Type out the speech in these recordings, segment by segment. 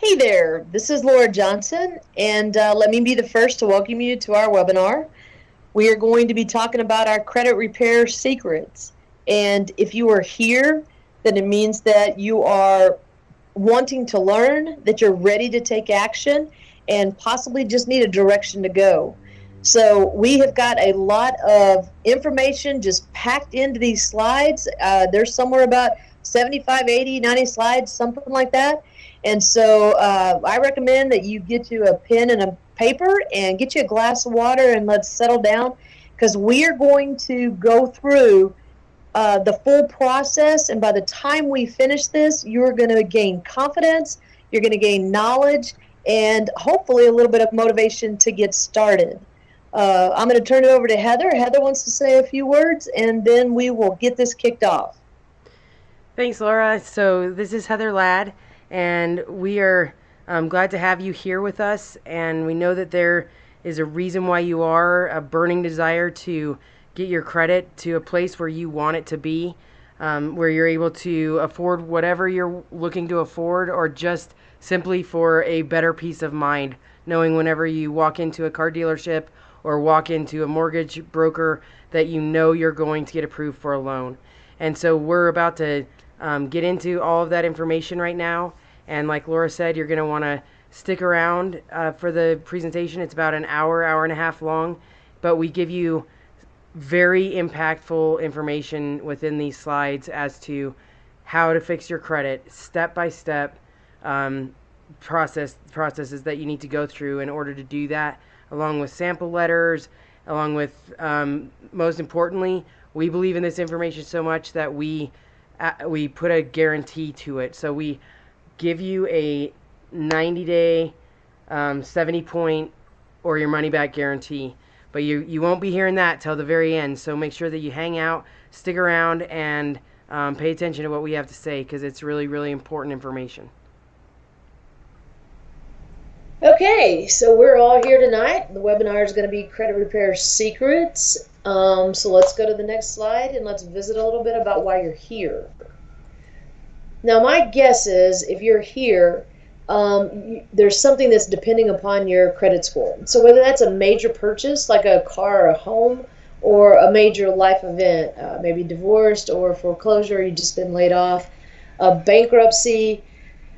Hey there, this is Laura Johnson, and let me be the first to welcome you to our webinar. We are going to be talking about our credit repair secrets. And if you are here, then it means that you are wanting to learn, that you're ready to take action, and possibly just need a direction to go. So we have got a lot of information just packed into these slides. There's somewhere about 75, 80, 90 slides, something like that. And so I recommend that you get you a pen and a paper and get you a glass of water and let's settle down, because we are going to go through the full process. And by the time we finish this, you're going to gain confidence, you're going to gain knowledge, and hopefully a little bit of motivation to get started. I'm going to turn it over to Heather. Heather wants to say a few words, and then we will get this kicked off. Thanks, Laura. So this is Heather Ladd, and we are glad to have you here with us. And we know that there is a reason why you are a burning desire to get your credit to a place where you want it to be, where you're able to afford whatever you're looking to afford, or just simply for a better peace of mind, knowing whenever you walk into a car dealership or walk into a mortgage broker that you know you're going to get approved for a loan. And so we're about to get into all of that information right now. And like Laura said, you're going to want to stick around for the presentation. It's about an hour, hour and a half long, but we give you very impactful information within these slides as to how to fix your credit, step-by-step processes that you need to go through in order to do that, along with sample letters, along with, most importantly, we believe in this information so much that we put a guarantee to it. So we give you a 90-day, 70-point, or your money-back guarantee. But you won't be hearing that till the very end. So make sure that you hang out, stick around, and pay attention to what we have to say, because it's really, really important information. Okay, so we're all here tonight. The webinar is going to be Credit Repair Secrets. So let's go to the next slide and let's visit a little bit about why you're here. Now, my guess is if you're here, there's something that's depending upon your credit score. So whether that's a major purchase like a car or a home, or a major life event, maybe divorced or foreclosure, you've just been laid off, a bankruptcy,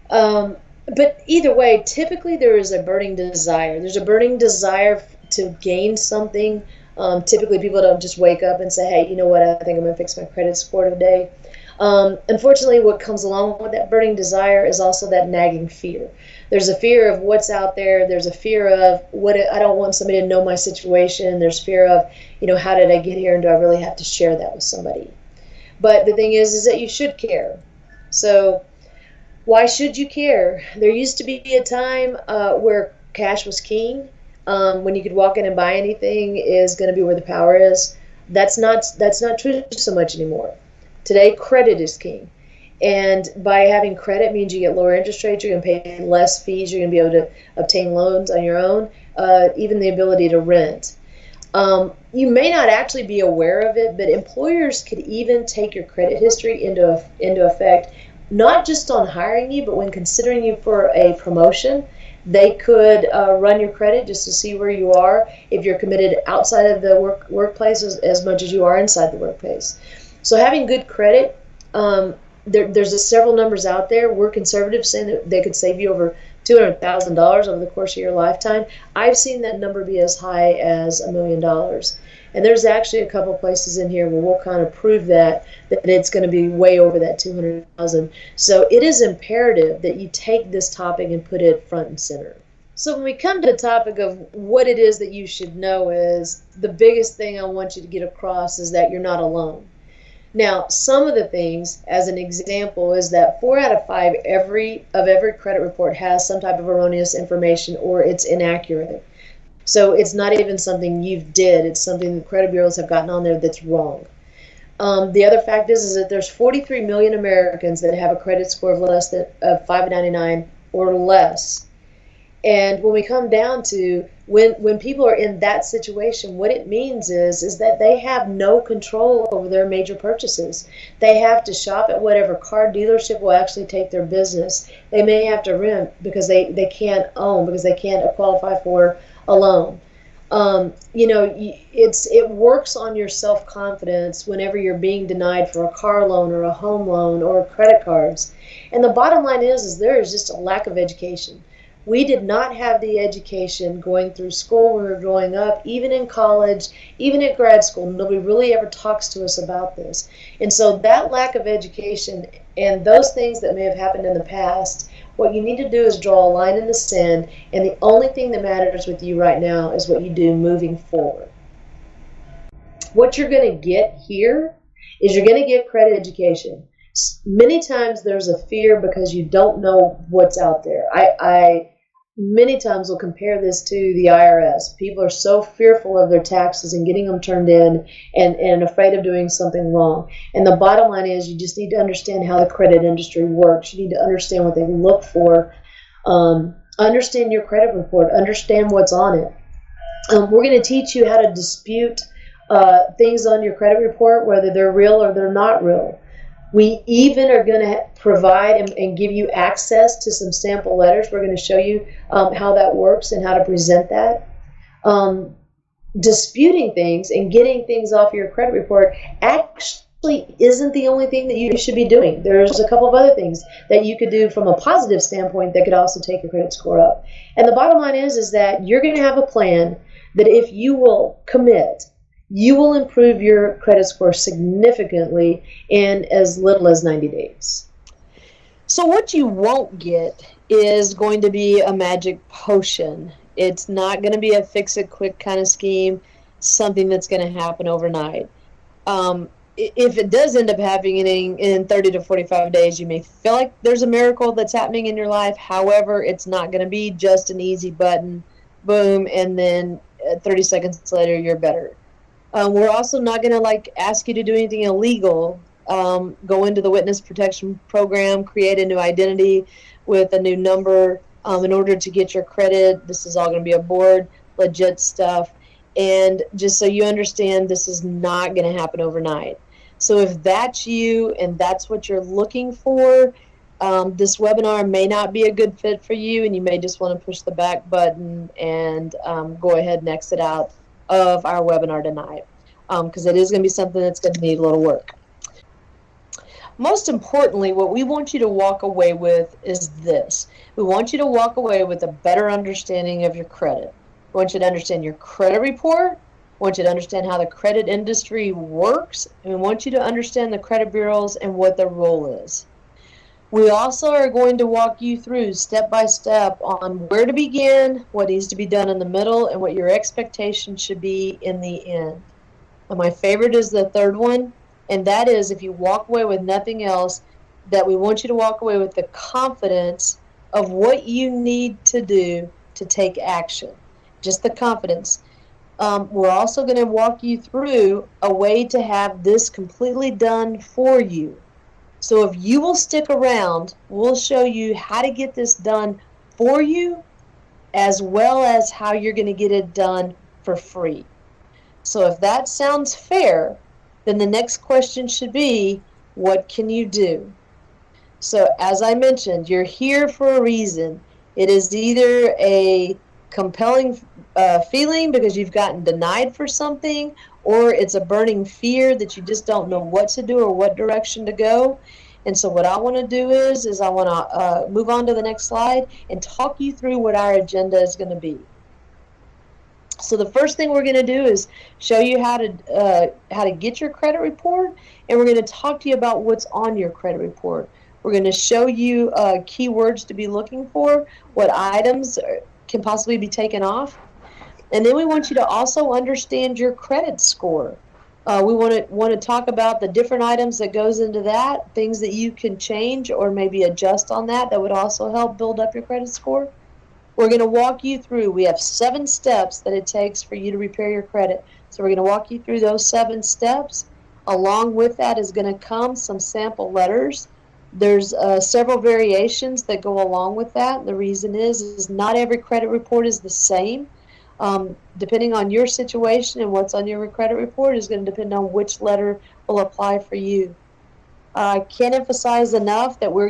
but either way, typically there is a burning desire. There's a burning desire to gain something. Typically people don't just wake up and say, hey, you know what, I think I'm going to fix my credit score today. Unfortunately, what comes along with that burning desire is also that nagging fear. There's a fear of what's out there. There's a fear of I don't want somebody to know my situation. There's fear of, how did I get here, and do I really have to share that with somebody? But the thing is that you should care. So why should you care? There used to be a time where cash was king. When you could walk in and buy anything is going to be where the power is. That's not true so much anymore. Today, credit is king. And by having credit means you get lower interest rates, you're going to pay less fees, you're going to be able to obtain loans on your own, even the ability to rent. You may not actually be aware of it, but employers could even take your credit history into effect, not just on hiring you, but when considering you for a promotion. They could run your credit just to see where you are, if you're committed outside of the workplace as much as you are inside the workplace. So having good credit, there's several numbers out there. We're conservative, saying that they could save you over $200,000 over the course of your lifetime. I've seen that number be as high as $1 million. And there's actually a couple places in here where we'll kind of prove that it's going to be way over that 200,000. So it is imperative that you take this topic and put it front and center. So when we come to the topic of what it is that you should know, is the biggest thing I want you to get across is that you're not alone. Now, some of the things, as an example, is that 4 out of 5 every credit report has some type of erroneous information, or it's inaccurate. So it's not even something you did, it's something the credit bureaus have gotten on there that's wrong. The other fact is that there's 43 million Americans that have a credit score of less than 599 or less. And when we come down to when people are in that situation, what it means is that they have no control over their major purchases. They have to shop at whatever car dealership will actually take their business. They may have to rent because they can't own, because they can't qualify for a loan. It works on your self-confidence whenever you're being denied for a car loan or a home loan or credit cards. And the bottom line is there is just a lack of education. We did not have the education going through school when we were growing up, even in college, even at grad school. Nobody really ever talks to us about this. And so that lack of education and those things that may have happened in the past, what you need to do is draw a line in the sand, and the only thing that matters with you right now is what you do moving forward. What you're going to get here is you're going to get credit education. Many times there's a fear because you don't know what's out there. I many times will compare this to the IRS. People are so fearful of their taxes and getting them turned in and afraid of doing something wrong. And the bottom line is you just need to understand how the credit industry works. You need to understand what they look for. Understand your credit report. Understand what's on it. We're going to teach you how to dispute things on your credit report, whether they're real or they're not real. We even are going to provide and give you access to some sample letters. We're going to show you how that works and how to present that. Disputing things and getting things off your credit report actually isn't the only thing that you should be doing. There's a couple of other things that you could do from a positive standpoint that could also take your credit score up. And the bottom line is that you're going to have a plan that if you will commit, you will improve your credit score significantly in as little as 90 days. So what you won't get is going to be a magic potion. It's not going to be a fix-it-quick kind of scheme, something that's going to happen overnight. If it does end up happening in 30 to 45 days, you may feel like there's a miracle that's happening in your life. However, it's not going to be just an easy button, boom, and then 30 seconds later, you're better. We're also not going to ask you to do anything illegal. Go into the witness protection program, create a new identity with a new number in order to get your credit. This is all going to be aboard, legit stuff. And just so you understand, this is not going to happen overnight. So if that's you and that's what you're looking for, this webinar may not be a good fit for you, and you may just want to push the back button and go ahead and exit out of our webinar tonight, because it is going to be something that's going to need a little work. Most importantly, what we want you to walk away with is this. We want you to walk away with a better understanding of your credit. We want you to understand your credit report. We want you to understand how the credit industry works. And we want you to understand the credit bureaus and what their role is. We also are going to walk you through step by step on where to begin, what needs to be done in the middle, and what your expectations should be in the end. And my favorite is the third one, and that is, if you walk away with nothing else, that we want you to walk away with the confidence of what you need to do to take action. Just the confidence. We're also going to walk you through a way to have this completely done for you. So if you will stick around, we'll show you how to get this done for you, as well as how you're going to get it done for free. So if that sounds fair, then the next question should be, what can you do? So as I mentioned, you're here for a reason. It is either a compelling feeling because you've gotten denied for something, or it's a burning fear that you just don't know what to do or what direction to go. And so what I want to do is I want to move on to the next slide and talk you through what our agenda is going to be. So the first thing we're going to do is show you how to get your credit report, and we're going to talk to you about what's on your credit report. We're going to show you keywords to be looking for, what items can possibly be taken off. And then we want you to also understand your credit score. We want to talk about the different items that goes into that, things that you can change or maybe adjust on that would also help build up your credit score. We're going to walk you through, we have 7 steps that it takes for you to repair your credit. So we're going to walk you through those 7 steps. Along with that is going to come some sample letters There's several variations that go along with that. The reason is not every credit report is the same. Depending on your situation and what's on your credit report is going to depend on which letter will apply for you. I can't emphasize enough that we're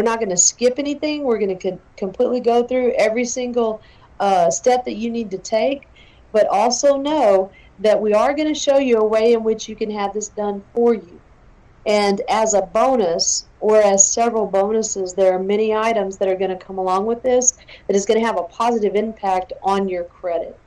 not going to skip anything. We're going to completely go through every single step that you need to take, but also know that we are going to show you a way in which you can have this done for you. And as a bonus, or as several bonuses, there are many items that are going to come along with this that is going to have a positive impact on your credit.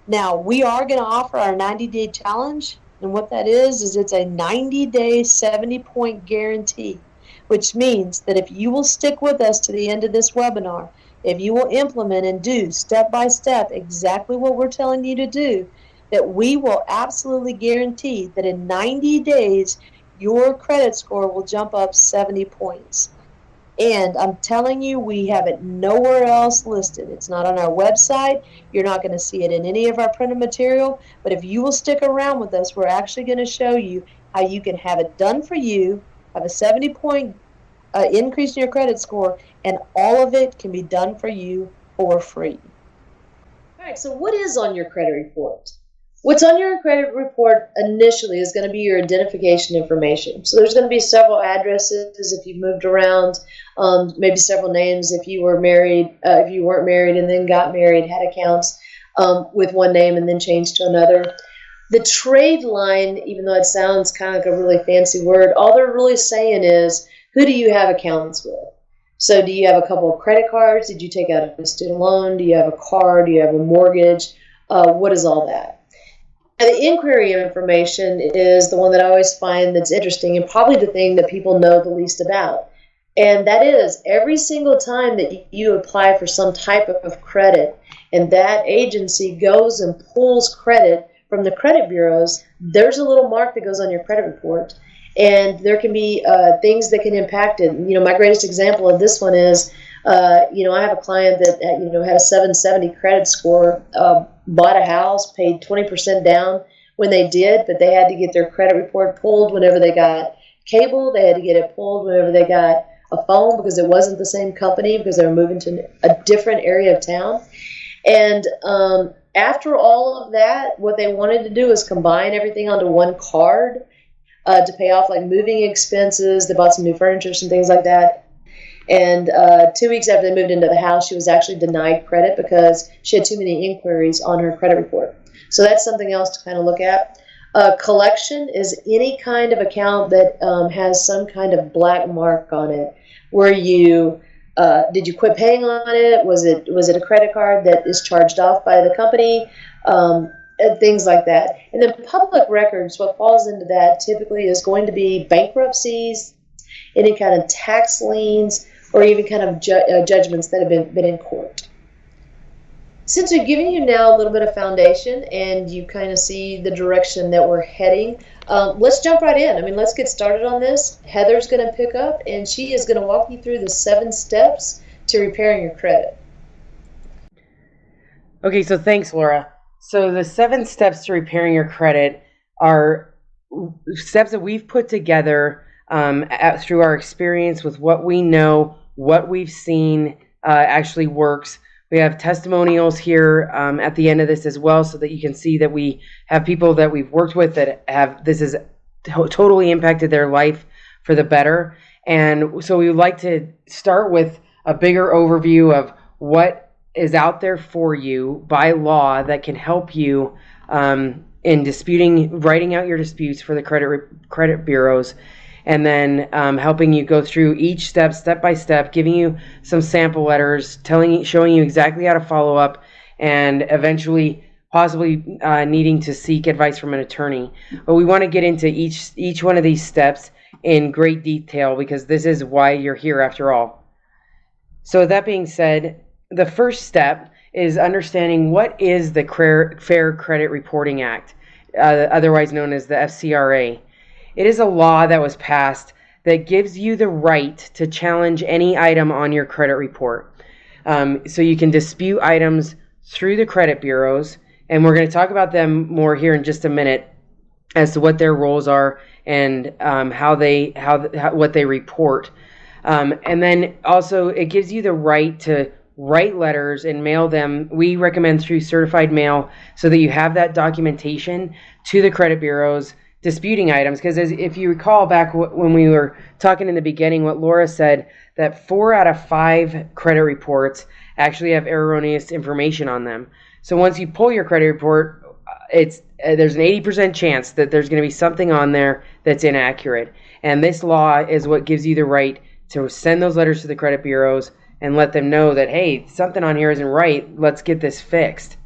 Now, we are going to offer our 90-day challenge, and what that is it's a 90-day 70-point guarantee, which means that if you will stick with us to the end of this webinar, if you will implement and do step by step exactly what we're telling you to do, that we will absolutely guarantee that in 90 days, your credit score will jump up 70 points. And I'm telling you, we have it nowhere else listed. It's not on our website. You're not going to see it in any of our printed material. But if you will stick around with us, we're actually going to show you how you can have it done for you, have a 70-point increase in your credit score, and all of it can be done for you for free. All right, so what is on your credit report? What's on your credit report initially is going to be your identification information. So there's going to be several addresses if you've moved around, maybe several names if you were married, if you weren't married and then got married, had accounts with one name and then changed to another. The trade line, even though it sounds kind of like a really fancy word, all they're really saying is, who do you have accounts with? So do you have a couple of credit cards? Did you take out a student loan? Do you have a car? Do you have a mortgage? What is all that? And the inquiry information is the one that I always find that's interesting and probably the thing that people know the least about. And that is every single time that you apply for some type of credit and that agency goes and pulls credit from the credit bureaus, there's a little mark that goes on your credit report. And there can be things that can impact it. You know, my greatest example of this one is, I have a client that, had a 770 credit score, bought a house, paid 20% down when they did, but they had to get their credit report pulled whenever they got cable. They had to get it pulled whenever they got a phone because it wasn't the same company because they were moving to a different area of town. And after all of that, what they wanted to do is combine everything onto one card to pay off like moving expenses. They bought some new furniture, some things like that. And 2 weeks after they moved into the house, she was actually denied credit because she had too many inquiries on her credit report. So that's something else to kind of look at. Collection is any kind of account that has some kind of black mark on it. Where you did you quit paying on it? Was it a credit card that is charged off by the company? Things like that. And then public records, what falls into that typically is going to be bankruptcies, any kind of tax liens, or even kind of judgments that have been in court. Since we've given you now a little bit of foundation and you kind of see the direction that we're heading, let's jump right in. I mean, let's get started on this. Heather's going to pick up, and she is going to walk you through the 7 steps to repairing your credit. Okay, so thanks, Laura. So the 7 steps to repairing your credit are steps that we've put together through our experience with what we know, what we've seen actually works. We have testimonials here at the end of this as well, so that you can see that we have people that we've worked with that have this has totally impacted their life for the better. And so we would like to start with a bigger overview of what is out there for you by law that can help you in writing out your disputes for the credit bureaus, and then helping you go through each step by step, giving you some sample letters, showing you exactly how to follow up, and eventually possibly needing to seek advice from an attorney. But we want to get into each one of these steps in great detail because this is why you're here after all. So with that being said, the first step is understanding what is the Fair Credit Reporting Act, otherwise known as the FCRA. It is a law that was passed that gives you the right to challenge any item on your credit report. So you can dispute items through the credit bureaus, and we're going to talk about them more here in just a minute. as to what their roles are and how what they report. And then also it gives you the right to write letters and mail them. We recommend through certified mail so that you have that documentation to the credit bureaus disputing items. Because if you recall back when we were talking in the beginning, what Laura said, that 4 out of 5 credit reports actually have erroneous information on them. So once you pull your credit report, there's an 80% chance that there's going to be something on there that's inaccurate. And this law is what gives you the right to send those letters to the credit bureaus and let them know that, hey, something on here isn't right. Let's get this fixed.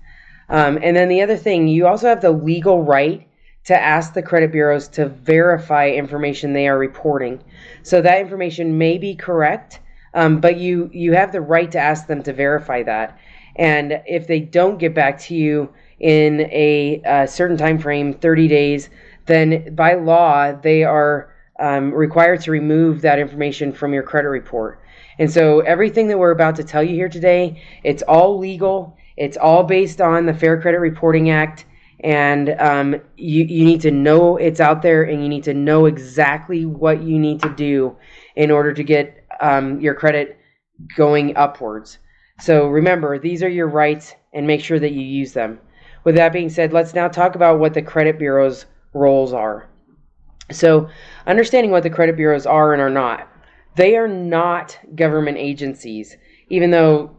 And then the other thing, you also have the legal right to ask the credit bureaus to verify information they are reporting. So that information may be correct, but you have the right to ask them to verify that. And if they don't get back to you in a certain time frame, 30 days, then by law, they are required to remove that information from your credit report. And so everything that we're about to tell you here today, it's all legal. It's all based on the Fair Credit Reporting Act. And you need to know it's out there, and you need to know exactly what you need to do in order to get your credit going upwards. So remember, these are your rights, and make sure that you use them. With that being said, let's now talk about what the credit bureau's roles are. So understanding what the credit bureaus are and are not. They are not government agencies, even though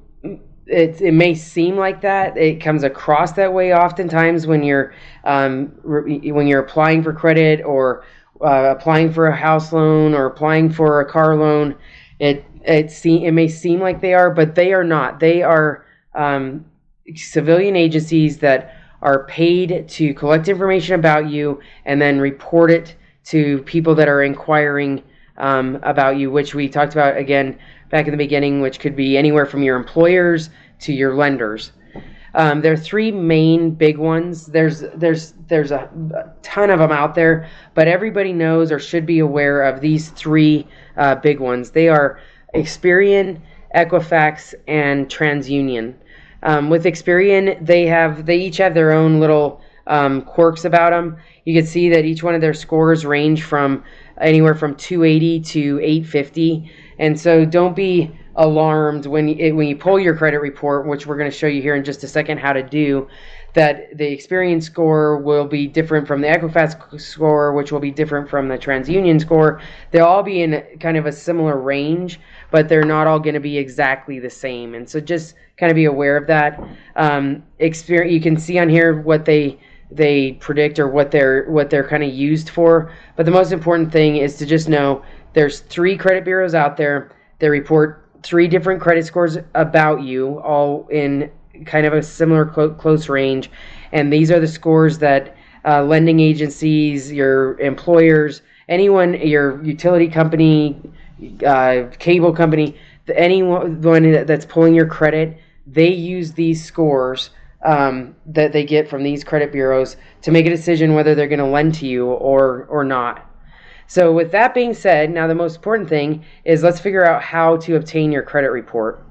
it may seem like that. It comes across that way oftentimes when you're applying for credit or applying for a house loan or applying for a car loan. It may seem like they are, but they are not. They are civilian agencies that are paid to collect information about you and then report it to people that are inquiring about you, which we talked about again back in the beginning, which could be anywhere from your employers to your lenders. There are 3 main big ones. There's a ton of them out there, but everybody knows or should be aware of these 3 big ones. They are Experian, Equifax, and TransUnion. With Experian, they each have their own little quirks about them. You can see that each one of their scores range from anywhere from 280 to 850, and so don't be alarmed when you pull your credit report, which we're going to show you here in just a second how to do, that the Experian score will be different from the Equifax score, which will be different from the TransUnion score. They'll all be in kind of a similar range, but they're not all going to be exactly the same, and so just kind of be aware of that. Experian, you can see on here what they predict or what they're kind of used for, but the most important thing is to just know there's 3 credit bureaus out there. They report 3 different credit scores about you, all in kind of a similar close range, and these are the scores that lending agencies, your employers, anyone, your utility company, cable company, anyone that's pulling your credit, they use these scores that they get from these credit bureaus to make a decision whether they're going to lend to you or not. So with that being said, now the most important thing is let's figure out how to obtain your credit report.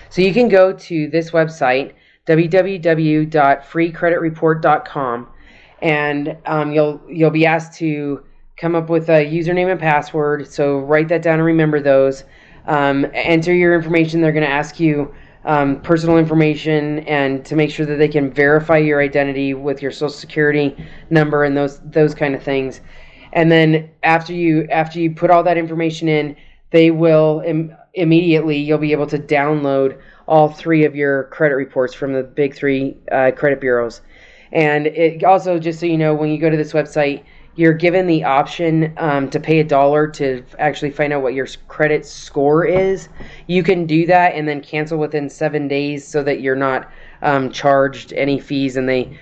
So you can go to this website, www.freecreditreport.com, and you'll be asked to come up with a username and password. So write that down and remember those. Enter your information. They're going to ask you personal information and to make sure that they can verify your identity with your social security number and those kind of things. And then after you put all that information in, they will immediately you'll be able to download all 3 of your credit reports from the big 3 credit bureaus. And it also, just so you know, when you go to this website, you're given the option to pay $1 to actually find out what your credit score is. You can do that and then cancel within 7 days so that you're not charged any fees, and they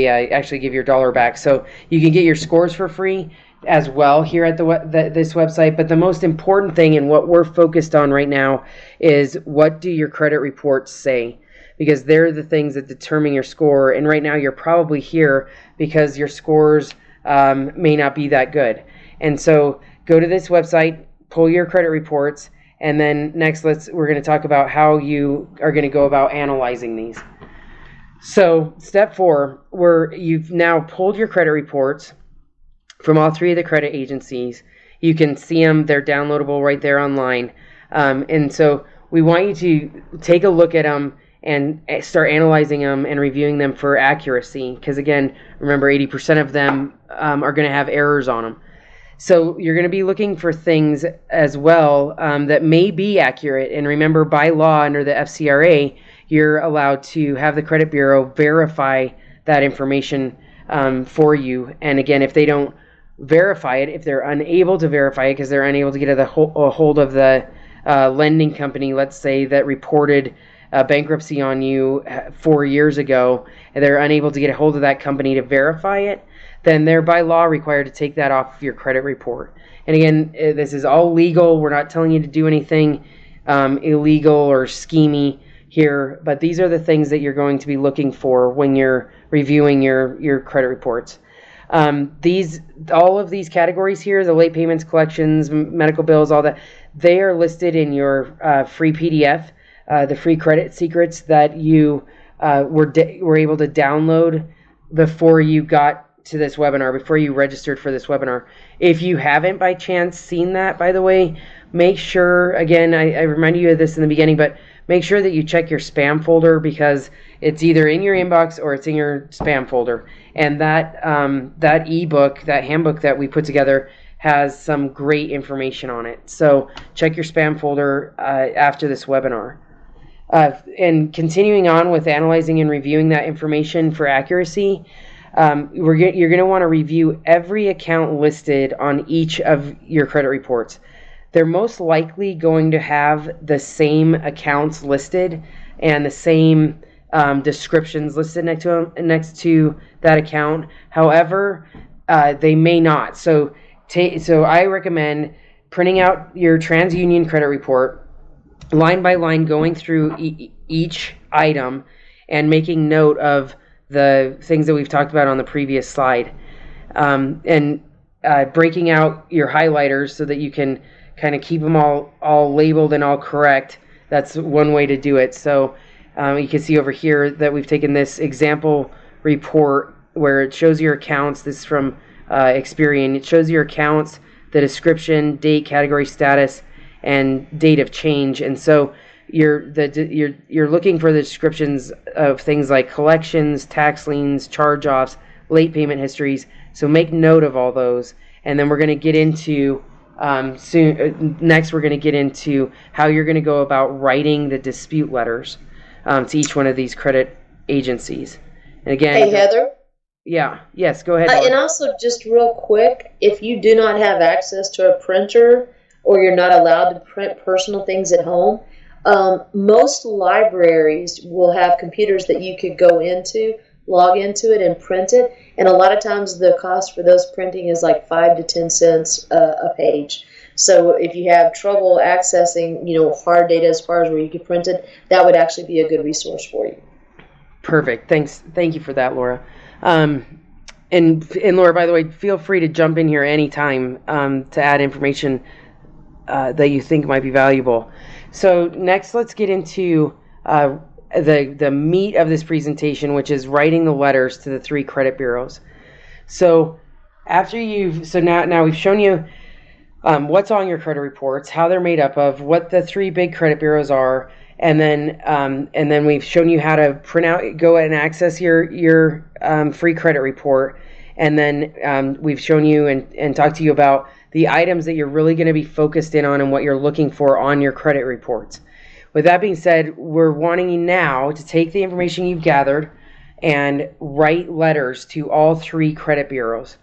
actually give your $1 back. So you can get your scores for free as well here at this website. But the most important thing and what we're focused on right now is, what do your credit reports say? Because they're the things that determine your score. And right now you're probably here because your scores may not be that good. And so go to this website, pull your credit reports, and then next we're going to talk about how you are going to go about analyzing these. So step 4, where you've now pulled your credit reports from all 3 of the credit agencies. You can see them. They're downloadable right there online. And so we want you to take a look at them and start analyzing them and reviewing them for accuracy. Because again, remember 80% of them are going to have errors on them. So you're going to be looking for things as well that may be accurate. And remember, by law under the FCRA, you're allowed to have the credit bureau verify that information for you. And again, if they don't verify it, if they're unable to verify it because they're unable to get a hold of the lending company, let's say, that reported bankruptcy on you 4 years ago, and they're unable to get a hold of that company to verify it, then they're by law required to take that off of your credit report. And again, this is all legal. We're not telling you to do anything illegal or schemy here, but these are the things that you're going to be looking for when you're reviewing your credit reports. All of these categories here, the late payments, collections, medical bills, all that, they are listed in your free PDF, the free credit secrets that you were able to download before you got to this webinar, before you registered for this webinar. If you haven't by chance seen that, by the way, make sure, again, I reminded you of this in the beginning, but make sure that you check your spam folder, because it's either in your inbox or it's in your spam folder. And that ebook, that handbook that we put together, has some great information on it. So check your spam folder after this webinar. And continuing on with analyzing and reviewing that information for accuracy, you're going to want to review every account listed on each of your credit reports. They're most likely going to have the same accounts listed and the same descriptions listed next to that account. However, they may not. So I recommend printing out your TransUnion credit report, line by line, going through each item and making note of the things that we've talked about on the previous slide, and breaking out your highlighters so that you can kind of keep them all labeled and all correct. That's one way to do it. So you can see over here that we've taken this example report where it shows your accounts. This is from Experian. It shows your accounts, the description, date, category, status, and date of change. And so you're looking for the descriptions of things like collections, tax liens, charge-offs, late payment histories. So make note of all those. And then we're going to get into next we're going to get into how you're going to go about writing the dispute letters to each one of these credit agencies. And again, hey Heather. Yeah. Yes. Go ahead. And also, just real quick, if you do not have access to a printer or you're not allowed to print personal things at home, most libraries will have computers that you could go into, log into it, and print it. And a lot of times the cost for those printing is like 5 to 10 cents a page. So if you have trouble accessing, hard data as far as where you could print it, that would actually be a good resource for you. Perfect. Thank you for that, Laura. And Laura, by the way, feel free to jump in here anytime to add information that you think might be valuable. So next, let's get into the meat of this presentation, which is writing the letters to the 3 credit bureaus. So now we've shown you what's on your credit reports, how they're made up of, what the 3 big credit bureaus are, and then we've shown you how to print out, go and access your free credit report, and then we've shown you and talked to you about the items that you're really going to be focused in on and what you're looking for on your credit reports. With that being said, we're wanting you now to take the information you've gathered and write letters to all 3 credit bureaus.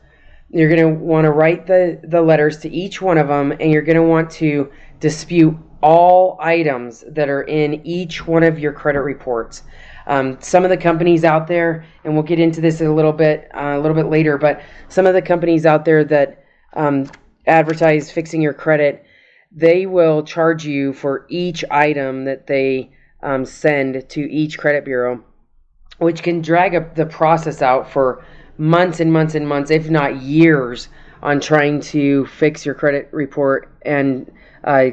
You're going to want to write the letters to each one of them, and you're going to want to dispute all items that are in each one of your credit reports. Some of the companies out there, and we'll get into this a little bit later, but some of the companies out there that advertise fixing your credit, they will charge you for each item that they send to each credit bureau, which can drag up the process out for months and months and months, if not years, on trying to fix your credit report and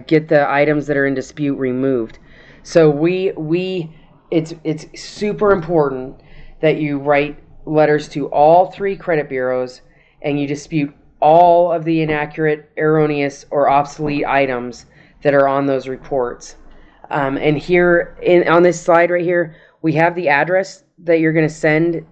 get the items that are in dispute removed. So it's super important that you write letters to all 3 credit bureaus and you dispute all of the inaccurate, erroneous, or obsolete items that are on those reports. And here on this slide right here, we have the address that you're going to send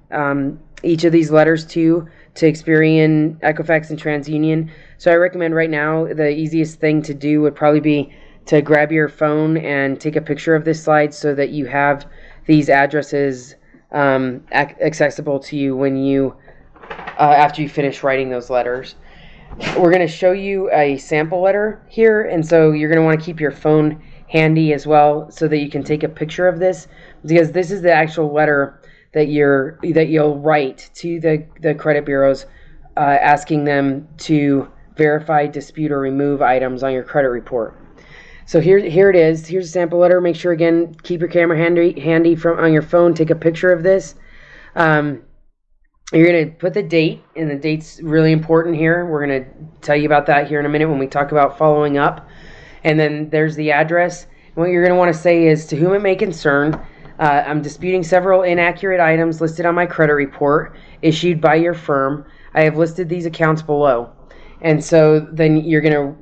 each of these letters to Experian, Equifax, and TransUnion. So I recommend right now the easiest thing to do would probably be to grab your phone and take a picture of this slide so that you have these addresses accessible to you when you after you finish writing those letters. We're going to show you a sample letter here, and so you're going to want to keep your phone handy as well so that you can take a picture of this, because this is the actual letter that you'll write to the credit bureaus asking them to verify, dispute, or remove items on your credit report. So here it is. Here's a sample letter. Make sure, again, keep your camera handy on your phone. Take a picture of this. You're going to put the date, and the date's really important here. We're going to tell you about that here in a minute when we talk about following up. And then there's the address. And what you're going to want to say is, to whom it may concern, I'm disputing several inaccurate items listed on my credit report issued by your firm. I have listed these accounts below. And so then you're going to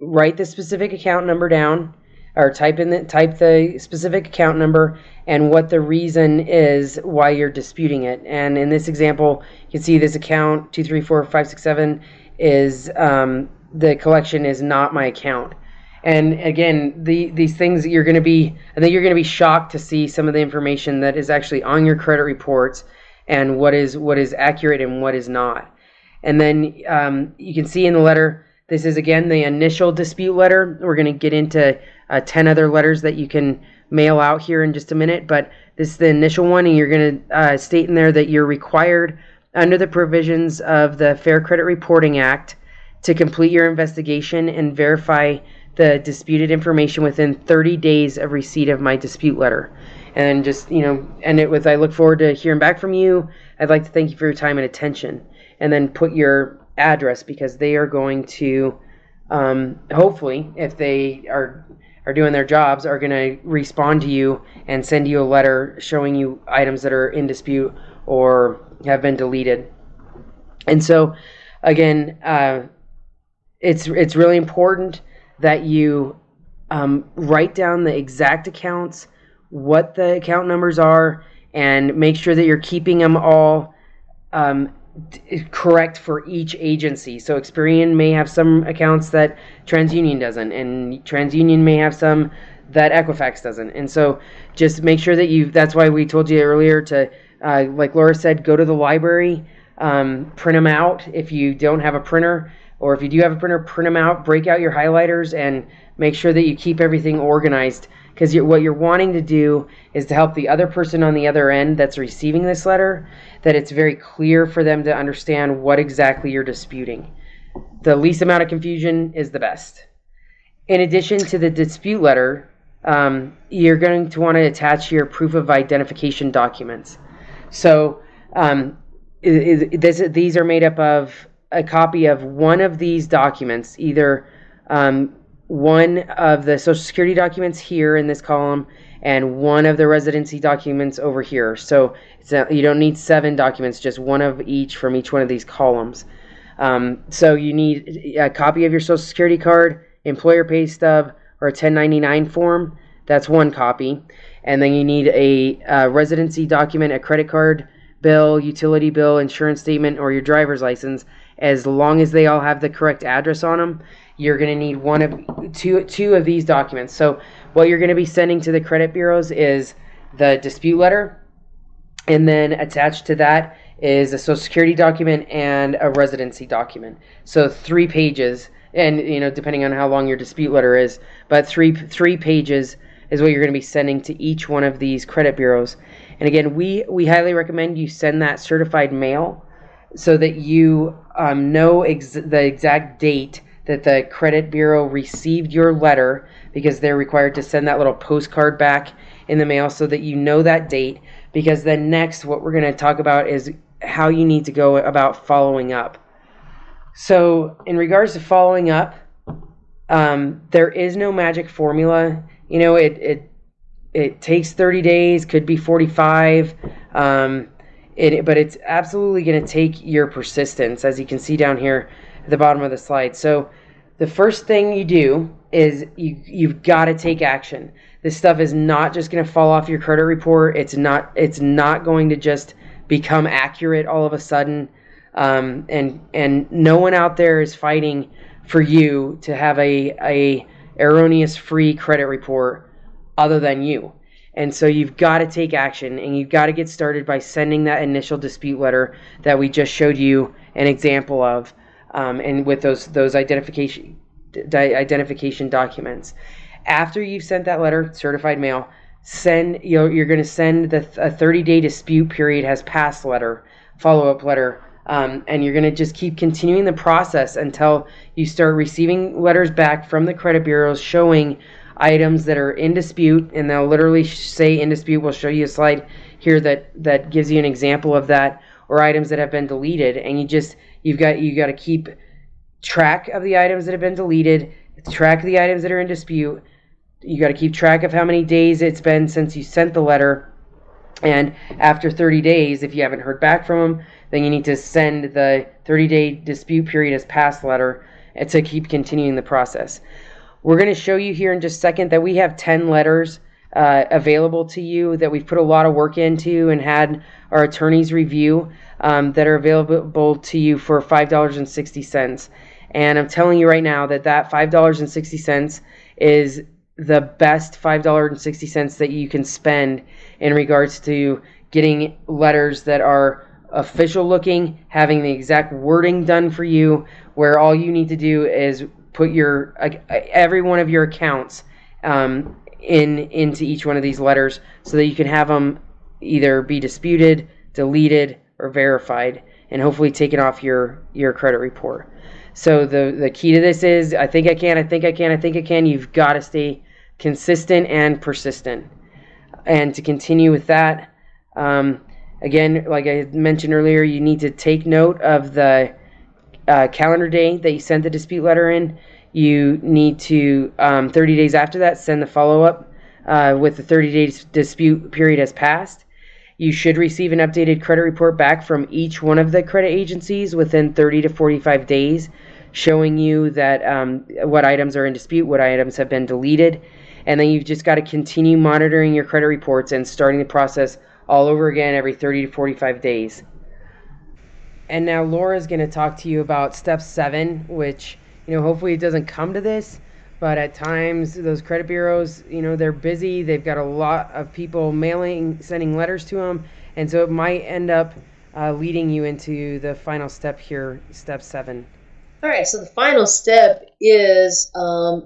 write the specific account number down, or type the specific account number and what the reason is why you're disputing it. And in this example, you can see this account 234567 is the collection is not my account. And again, these things I think you're going to be shocked to see some of the information that is actually on your credit reports and what is accurate and what is not. And then you can see in the letter, this is again the initial dispute letter. We're going to get into 10 other letters that you can mail out here in just a minute, but this is the initial one, and you're going to state in there that you're required under the provisions of the Fair Credit Reporting Act to complete your investigation and verify the disputed information within 30 days of receipt of my dispute letter. And just, end it with, I look forward to hearing back from you. I'd like to thank you for your time and attention. And then put your address, because they are going to, hopefully, if they are doing their jobs, are going to respond to you and send you a letter showing you items that are in dispute or have been deleted. And so, again, it's really important that you write down the exact accounts, what the account numbers are, and make sure that you're keeping them all correct for each agency. So Experian may have some accounts that TransUnion doesn't, and TransUnion may have some that Equifax doesn't. And so just make sure that that's why we told you earlier to, like Laura said, go to the library, print them out if you don't have a printer, or if you do have a printer, print them out, break out your highlighters, and make sure that you keep everything organized. Because what you're wanting to do is to help the other person on the other end that's receiving this letter, that it's very clear for them to understand what exactly you're disputing. The least amount of confusion is the best. In addition to the dispute letter, you're going to want to attach your proof of identification documents. So these are made up of a copy of one of these documents, either one of the Social Security documents here in this column and one of the residency documents over here. So you don't need 7 documents, just one of each from each one of these columns. So you need a copy of your Social Security card, employer pay stub, or a 1099 form. That's one copy. And then you need a residency document, a credit card bill, utility bill, insurance statement, or your driver's license. As long as they all have the correct address on them, you're going to need two of these documents. So what you're going to be sending to the credit bureaus is the dispute letter, and then attached to that is a Social Security document and a residency document. So 3 pages, and depending on how long your dispute letter is, but three pages is what you're going to be sending to each one of these credit bureaus. And again, we highly recommend you send that certified mail so that you know the exact date that the credit bureau received your letter, because they're required to send that little postcard back in the mail so that you know that date. Because then next, what we're going to talk about is how you need to go about following up. So in regards to following up, there is no magic formula. It takes 30 days, could be 45. But it's absolutely going to take your persistence, as you can see down here at the bottom of the slide. So the first thing you do is you've got to take action. This stuff is not just going to fall off your credit report. It's not going to just become accurate all of a sudden. And no one out there is fighting for you to have a erroneous free credit report other than you. And so you've got to take action, and you've got to get started by sending that initial dispute letter that we just showed you an example of, and with those identification documents. After you've sent that letter, certified mail, you're going to send a 30-day dispute period has passed letter, follow-up letter, and you're going to just keep continuing the process until you start receiving letters back from the credit bureaus showing items that are in dispute, and they'll literally say in dispute. We'll show you a slide here that gives you an example of that, or items that have been deleted, and you've got to keep track of the items that have been deleted, track of the items that are in dispute. You got to keep track of how many days it's been since you sent the letter, and after 30 days, if you haven't heard back from them, then you need to send the 30-day dispute period as passed letter to keep continuing the process. We're going to show you here in just a second that we have 10 letters available to you that we've put a lot of work into and had our attorneys review, that are available to you for $5.60. And I'm telling you right now that $5.60 is the best $5.60 that you can spend in regards to getting letters that are official looking, having the exact wording done for you, where all you need to do is put every one of your accounts into each one of these letters, so that you can have them either be disputed, deleted, or verified, and hopefully taken off your credit report. So the key to this is, I think I can. You've got to stay consistent and persistent. And to continue with that, again, like I mentioned earlier, you need to take note of the calendar day that you sent the dispute letter in. You need to 30 days after that send the follow-up with the 30-day dispute period has passed. You should receive an updated credit report back from each one of the credit agencies within 30 to 45 days, showing you that what items are in dispute, what items have been deleted, and then you've just got to continue monitoring your credit reports and starting the process all over again every 30 to 45 days. And now Laura's going to talk to you about step 7, which, hopefully it doesn't come to this, but at times those credit bureaus, they're busy. They've got a lot of people sending letters to them, and so it might end up leading you into the final step here, step 7. All right, so the final step is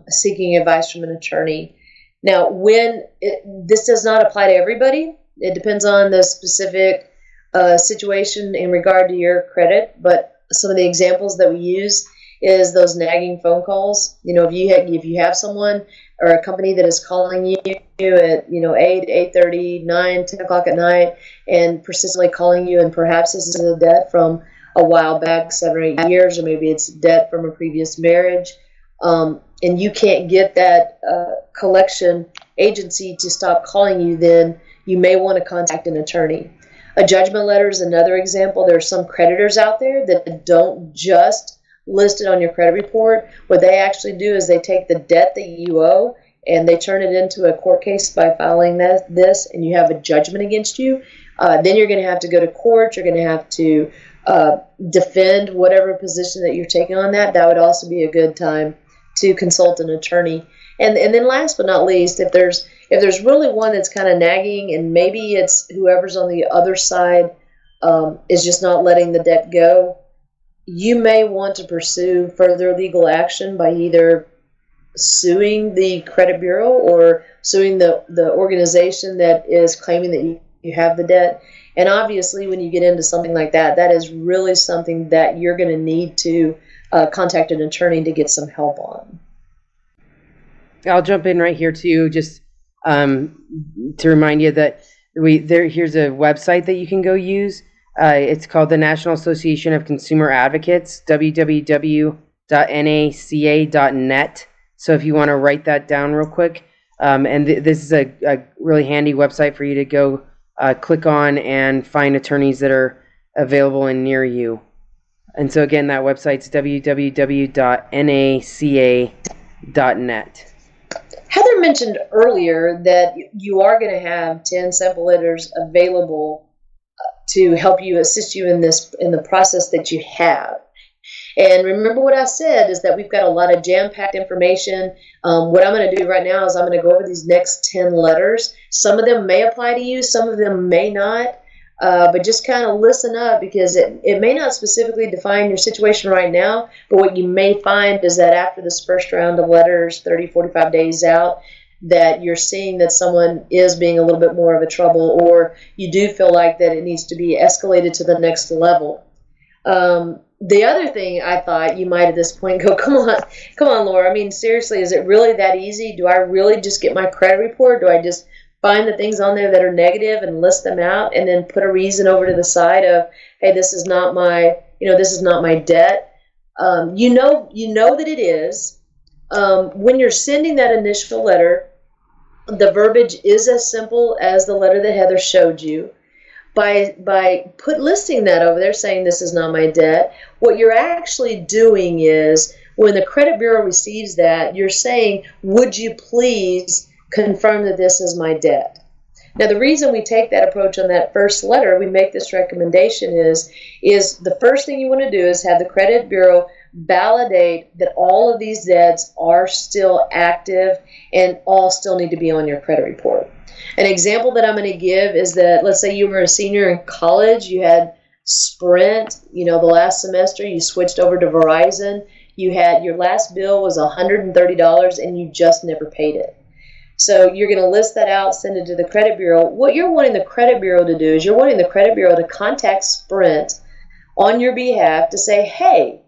seeking advice from an attorney. Now, this does not apply to everybody. It depends on the specific situation in regard to your credit, but some of the examples that we use is those nagging phone calls. If you have someone or a company that is calling you at 8, 8:30, 9, 10 o'clock at night, and persistently calling you, and perhaps this is a debt from a while back, 7 or 8 years, or maybe it's debt from a previous marriage, and you can't get that collection agency to stop calling you, then you may want to contact an attorney. A judgment letter is another example. There are some creditors out there that don't just list it on your credit report. What they actually do is they take the debt that you owe and they turn it into a court case by filing this, and you have a judgment against you. Then you're going to have to go to court. You're going to have to defend whatever position that you're taking on that. That would also be a good time to consult an attorney. And then last but not least, if there's really one that's kind of nagging, and maybe it's whoever's on the other side is just not letting the debt go, you may want to pursue further legal action by either suing the credit bureau or suing the organization that is claiming that you have the debt. And obviously, when you get into something like that, that is really something that you're going to need to contact an attorney to get some help on. I'll jump in right here too, just to remind you that here's a website that you can go use. It's called the National Association of Consumer Advocates, www.naca.net. So if you want to write that down real quick, and this is a really handy website for you to go click on and find attorneys that are available and near you. And so again, that website's www.naca.net. Heather mentioned earlier that you are going to have 10 sample letters available to help you, assist you in the process that you have. And remember what I said is that we've got a lot of jam-packed information. What I'm going to do right now is I'm going to go over these next 10 letters. Some of them may apply to you, some of them may not. But just kind of listen up, because it may not specifically define your situation right now, but what you may find is that after this first round of letters, 30, 45 days out, that you're seeing that someone is being a little bit more of a trouble, or you do feel like that it needs to be escalated to the next level. The other thing I thought you might at this point go, come on, Laura. I mean, seriously, is it really that easy? Do I really just get my credit report? Do I just find the things on there that are negative and list them out, and then put a reason over to the side of, hey, this is not my debt. You know that it is. When you're sending that initial letter, the verbiage is as simple as the letter that Heather showed you. By listing that over there, saying this is not my debt, what you're actually doing is, when the credit bureau receives that, you're saying, would you please confirm that this is my debt? Now, the reason we take that approach on that first letter, we make this recommendation is the first thing you want to do is have the credit bureau validate that all of these debts are still active and all still need to be on your credit report. An example that I'm going to give is that, let's say you were a senior in college, you had Sprint, the last semester, you switched over to Verizon, you had your last bill was $130 and you just never paid it. So you're going to list that out, send it to the credit bureau. What you're wanting the credit bureau to do is you're wanting the credit bureau to contact Sprint on your behalf to say, hey,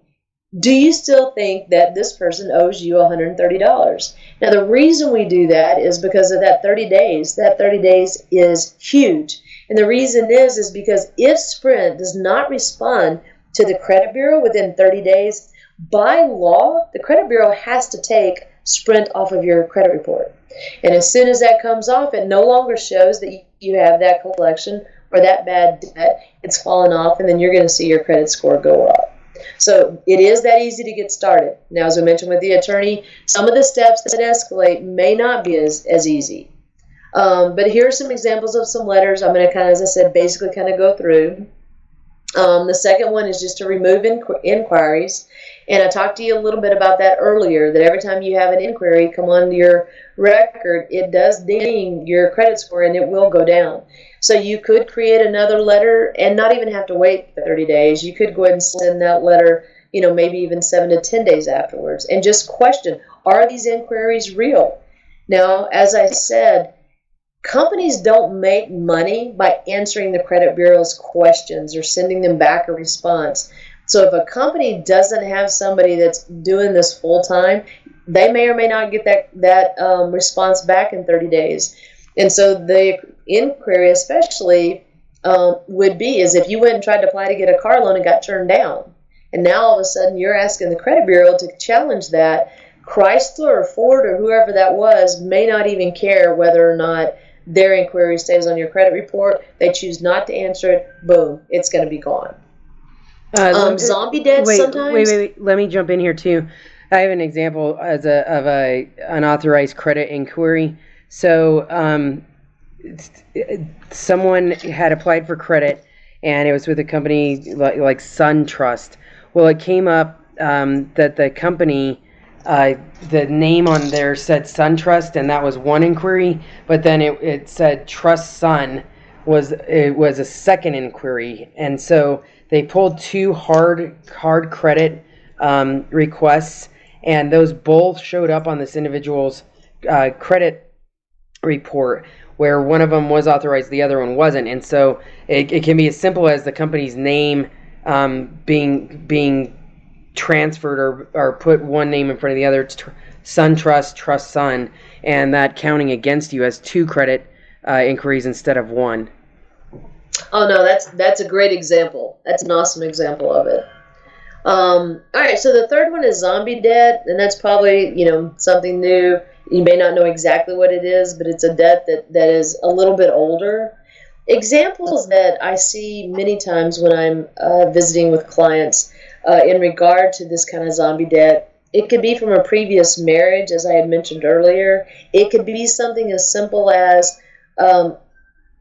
do you still think that this person owes you $130? Now, the reason we do that is because of that 30 days. That 30 days is huge. And the reason is because if Sprint does not respond to the credit bureau within 30 days, by law, the credit bureau has to take Sprint off of your credit report. And as soon as that comes off, it no longer shows that you have that collection or that bad debt. It's fallen off, and then you're going to see your credit score go up. So it is that easy to get started. Now, as I mentioned with the attorney, some of the steps that escalate may not be as easy. But here are some examples of some letters I'm going to as I said, basically go through. The second one is just to remove inquiries. And I talked to you a little bit about that earlier, that every time you have an inquiry come on your record, it does ding your credit score and it will go down. So you could create another letter and not even have to wait 30 days. You could go ahead and send that letter, maybe even 7 to 10 days afterwards, and just question, are these inquiries real? Now, as I said, companies don't make money by answering the credit bureau's questions or sending them back a response. So if a company doesn't have somebody that's doing this full time, they may or may not get that response back in 30 days. And so the inquiry especially would be is if you went and tried to apply to get a car loan and got turned down, and now all of a sudden you're asking the credit bureau to challenge that, Chrysler or Ford or whoever that was may not even care whether or not their inquiry stays on your credit report. They choose not to answer it. Boom, it's going to be gone. Zombie debt sometimes. Wait. Let me jump in here too. I have an example of a unauthorized credit inquiry. So someone had applied for credit, and it was with a company like SunTrust. Well, it came up that the company, the name on there said SunTrust, and that was one inquiry. But then it said Trust Sun was a second inquiry, and so they pulled two hard credit requests, and those both showed up on this individual's credit report, where one of them was authorized, the other one wasn't. And so it can be as simple as the company's name being transferred or put one name in front of the other, SunTrust, Trust Sun, and that counting against you as two credit inquiries instead of one. Oh no, that's a great example. That's an awesome example of it. All right, so the third one is zombie debt, and that's probably something new. You may not know exactly what it is, but it's a debt that is a little bit older. Examples that I see many times when I'm visiting with clients in regard to this kind of zombie debt, it could be from a previous marriage, as I had mentioned earlier. It could be something as simple as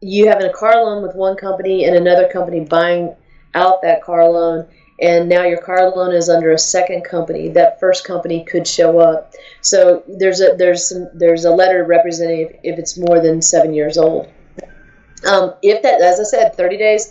you having a car loan with one company and another company buying out that car loan, and now your car loan is under a second company. That first company could show up. So there's a letter representing if it's more than 7 years old. If that, as I said, 30 days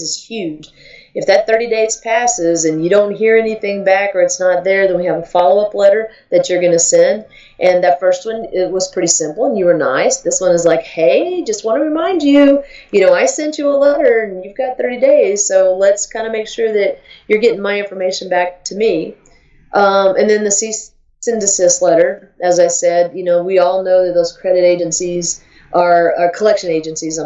is huge. If that 30 days passes and you don't hear anything back or it's not there, then we have a follow-up letter that you're going to send. And that first one, it was pretty simple and you were nice. This one is like, hey, just want to remind you, I sent you a letter and you've got 30 days. So let's kind of make sure that you're getting my information back to me. And then the cease and desist letter, as I said, we all know that those credit agencies are collection agencies,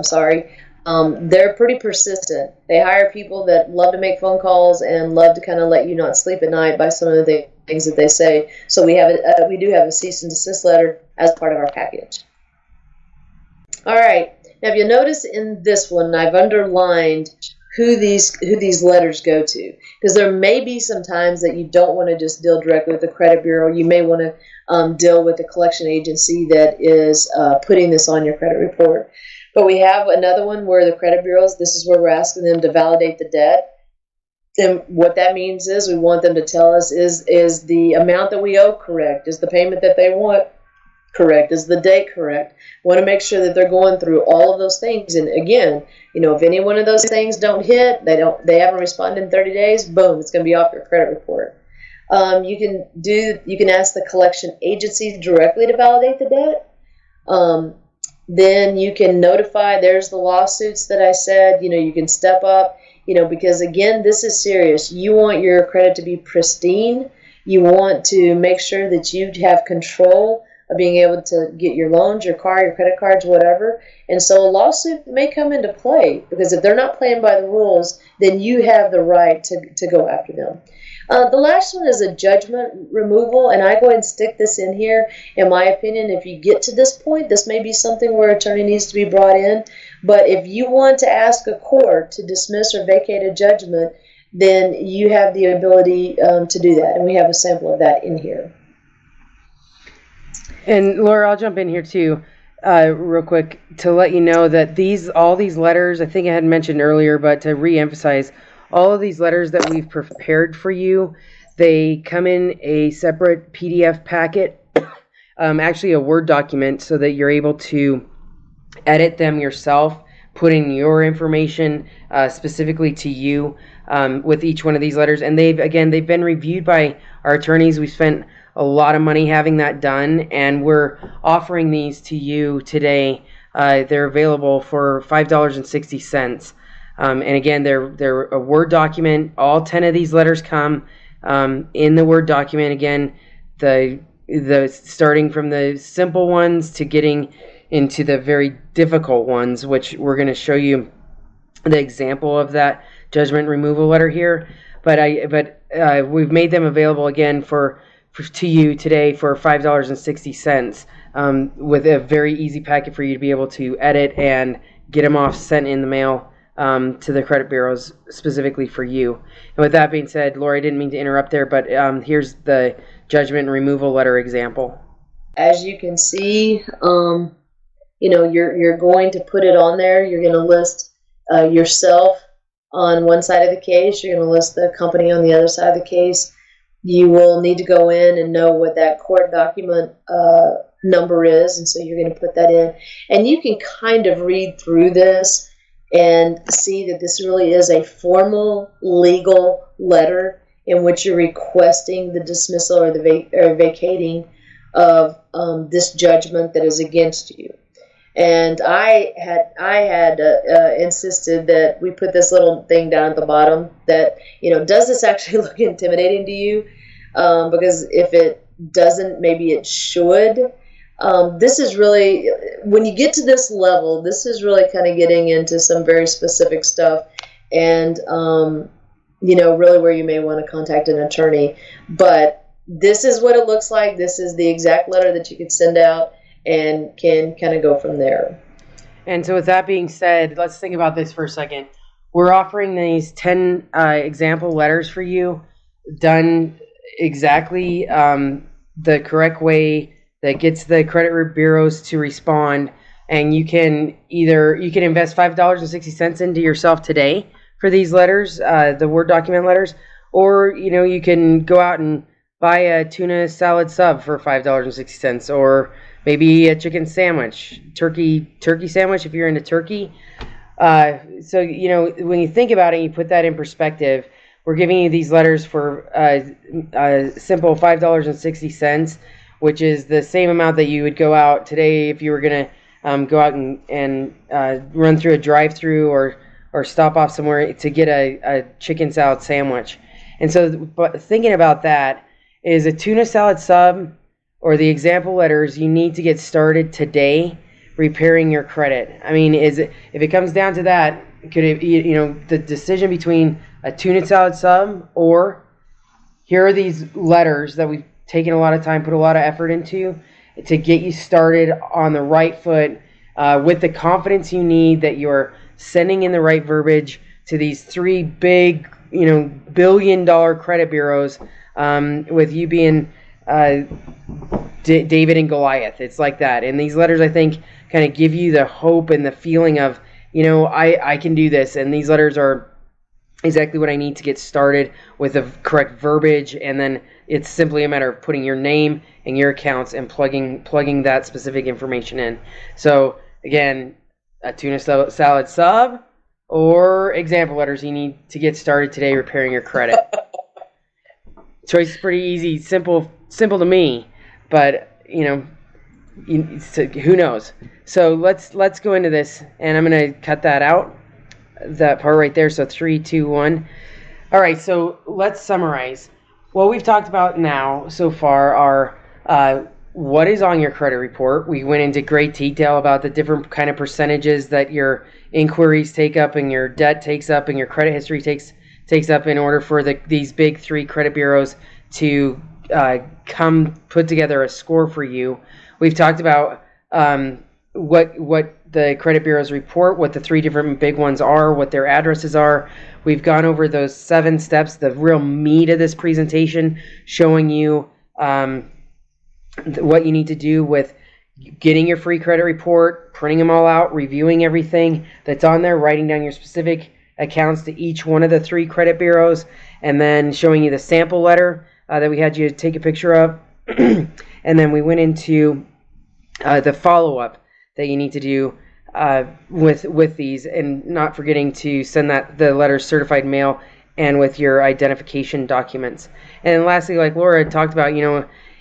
they're pretty persistent. They hire people that love to make phone calls and love to kind of let you not sleep at night by some of the things that they say. So we do have a cease and desist letter as part of our package. All right. Now, if you notice in this one, I've underlined who these letters go to, because there may be some times that you don't want to just deal directly with the credit bureau. You may want to deal with the collection agency that is putting this on your credit report. But we have another one where the credit bureaus, this is where we're asking them to validate the debt. And what that means is we want them to tell us, is the amount that we owe correct? Is the payment that they want correct? Is the date correct? We want to make sure that they're going through all of those things. And again, if any one of those things don't hit, they haven't responded in 30 days, boom, it's going to be off your credit report. You can ask the collection agency directly to validate the debt. Then you can notify, there's the lawsuits that I said, you can step up, because again, this is serious. You want your credit to be pristine. You want to make sure that you have control of being able to get your loans, your car, your credit cards, whatever. And so a lawsuit may come into play, because if they're not playing by the rules, then you have the right to go after them. The last one is a judgment removal, and I go ahead and stick this in here. In my opinion, if you get to this point, this may be something where attorney needs to be brought in. But if you want to ask a court to dismiss or vacate a judgment, then you have the ability to do that, and we have a sample of that in here. And Laura, I'll jump in here too, real quick, to let you know that all these letters, I think I had mentioned earlier, but to re-emphasize, all of these letters that we've prepared for you, they come in a separate PDF packet, actually a Word document, so that you're able to edit them yourself, put in your information specifically to you with each one of these letters. And they've been reviewed by our attorneys. We spent a lot of money having that done, and we're offering these to you today. They're available for $5.60. And again, they're a Word document. All 10 of these letters come in the Word document. Again, the starting from the simple ones to getting into the very difficult ones, which we're going to show you the example of that judgment removal letter here. But we've made them available again to you today for $5.60 with a very easy packet for you to be able to edit and get them off, sent in the mail to the credit bureaus specifically for you. And with that being said, Laura, I didn't mean to interrupt there, but here's the judgment removal letter example. As you can see, you're going to put it on there. You're going to list yourself on one side of the case. You're going to list the company on the other side of the case. You will need to go in and know what that court document number is, and so you're going to put that in. And you can kind of read through this and see that this really is a formal legal letter in which you're requesting the dismissal or the vacating of this judgment that is against you. And I had insisted that we put this little thing down at the bottom that, does this actually look intimidating to you? Because if it doesn't, maybe it should. This is really, when you get to this level, this is really kind of getting into some very specific stuff, and really where you may want to contact an attorney. But this is what it looks like. This is the exact letter that you could send out and can kind of go from there. And so with that being said, let's think about this for a second. We're offering these 10 example letters for you, done exactly the correct way that gets the credit bureaus to respond. And you can invest $5.60 into yourself today for these letters, the Word document letters, or you can go out and buy a tuna salad sub for $5.60, or maybe a chicken sandwich, turkey sandwich if you're into turkey. So when you think about it, you put that in perspective. We're giving you these letters for a simple $5.60, which is the same amount that you would go out today if you were gonna go out and run through a drive-through or stop off somewhere to get a chicken salad sandwich. And so, but thinking about that, is a tuna salad sub or the example letters, you need to get started today repairing your credit. I mean, if it comes down to that, could it be, the decision between a tuna salad sub or here are these letters that we've taken a lot of time, put a lot of effort into to get you started on the right foot with the confidence you need that you're sending in the right verbiage to these three big, billion-dollar credit bureaus, with you being David and Goliath. It's like that. And these letters, I think, kind of give you the hope and the feeling of, I can do this. And these letters are exactly what I need to get started with the correct verbiage. And then it's simply a matter of putting your name and your accounts and plugging that specific information in. So, again, a tuna salad sub or example letters you need to get started today repairing your credit. Choice is pretty easy, simple to me, but who knows? So let's go into this, and I'm gonna cut that out, that part right there. So 3, 2, 1. All right. So let's summarize. What we've talked about now so far are what is on your credit report. We went into great detail about the different kind of percentages that your inquiries take up, and your debt takes up, and your credit history takes up in order for these big three credit bureaus to come put together a score for you. We've talked about what the credit bureaus report, what the three different big ones are, what their addresses are. We've gone over those 7 steps, the real meat of this presentation, showing you what you need to do with getting your free credit report, printing them all out, reviewing everything that's on there, writing down your specific accounts to each one of the 3 credit bureaus, and then showing you the sample letter that we had you take a picture of. And then we went into the follow-up that you need to do with these, and not forgetting to send the letter certified mail and with your identification documents. And then lastly, like Laura had talked about,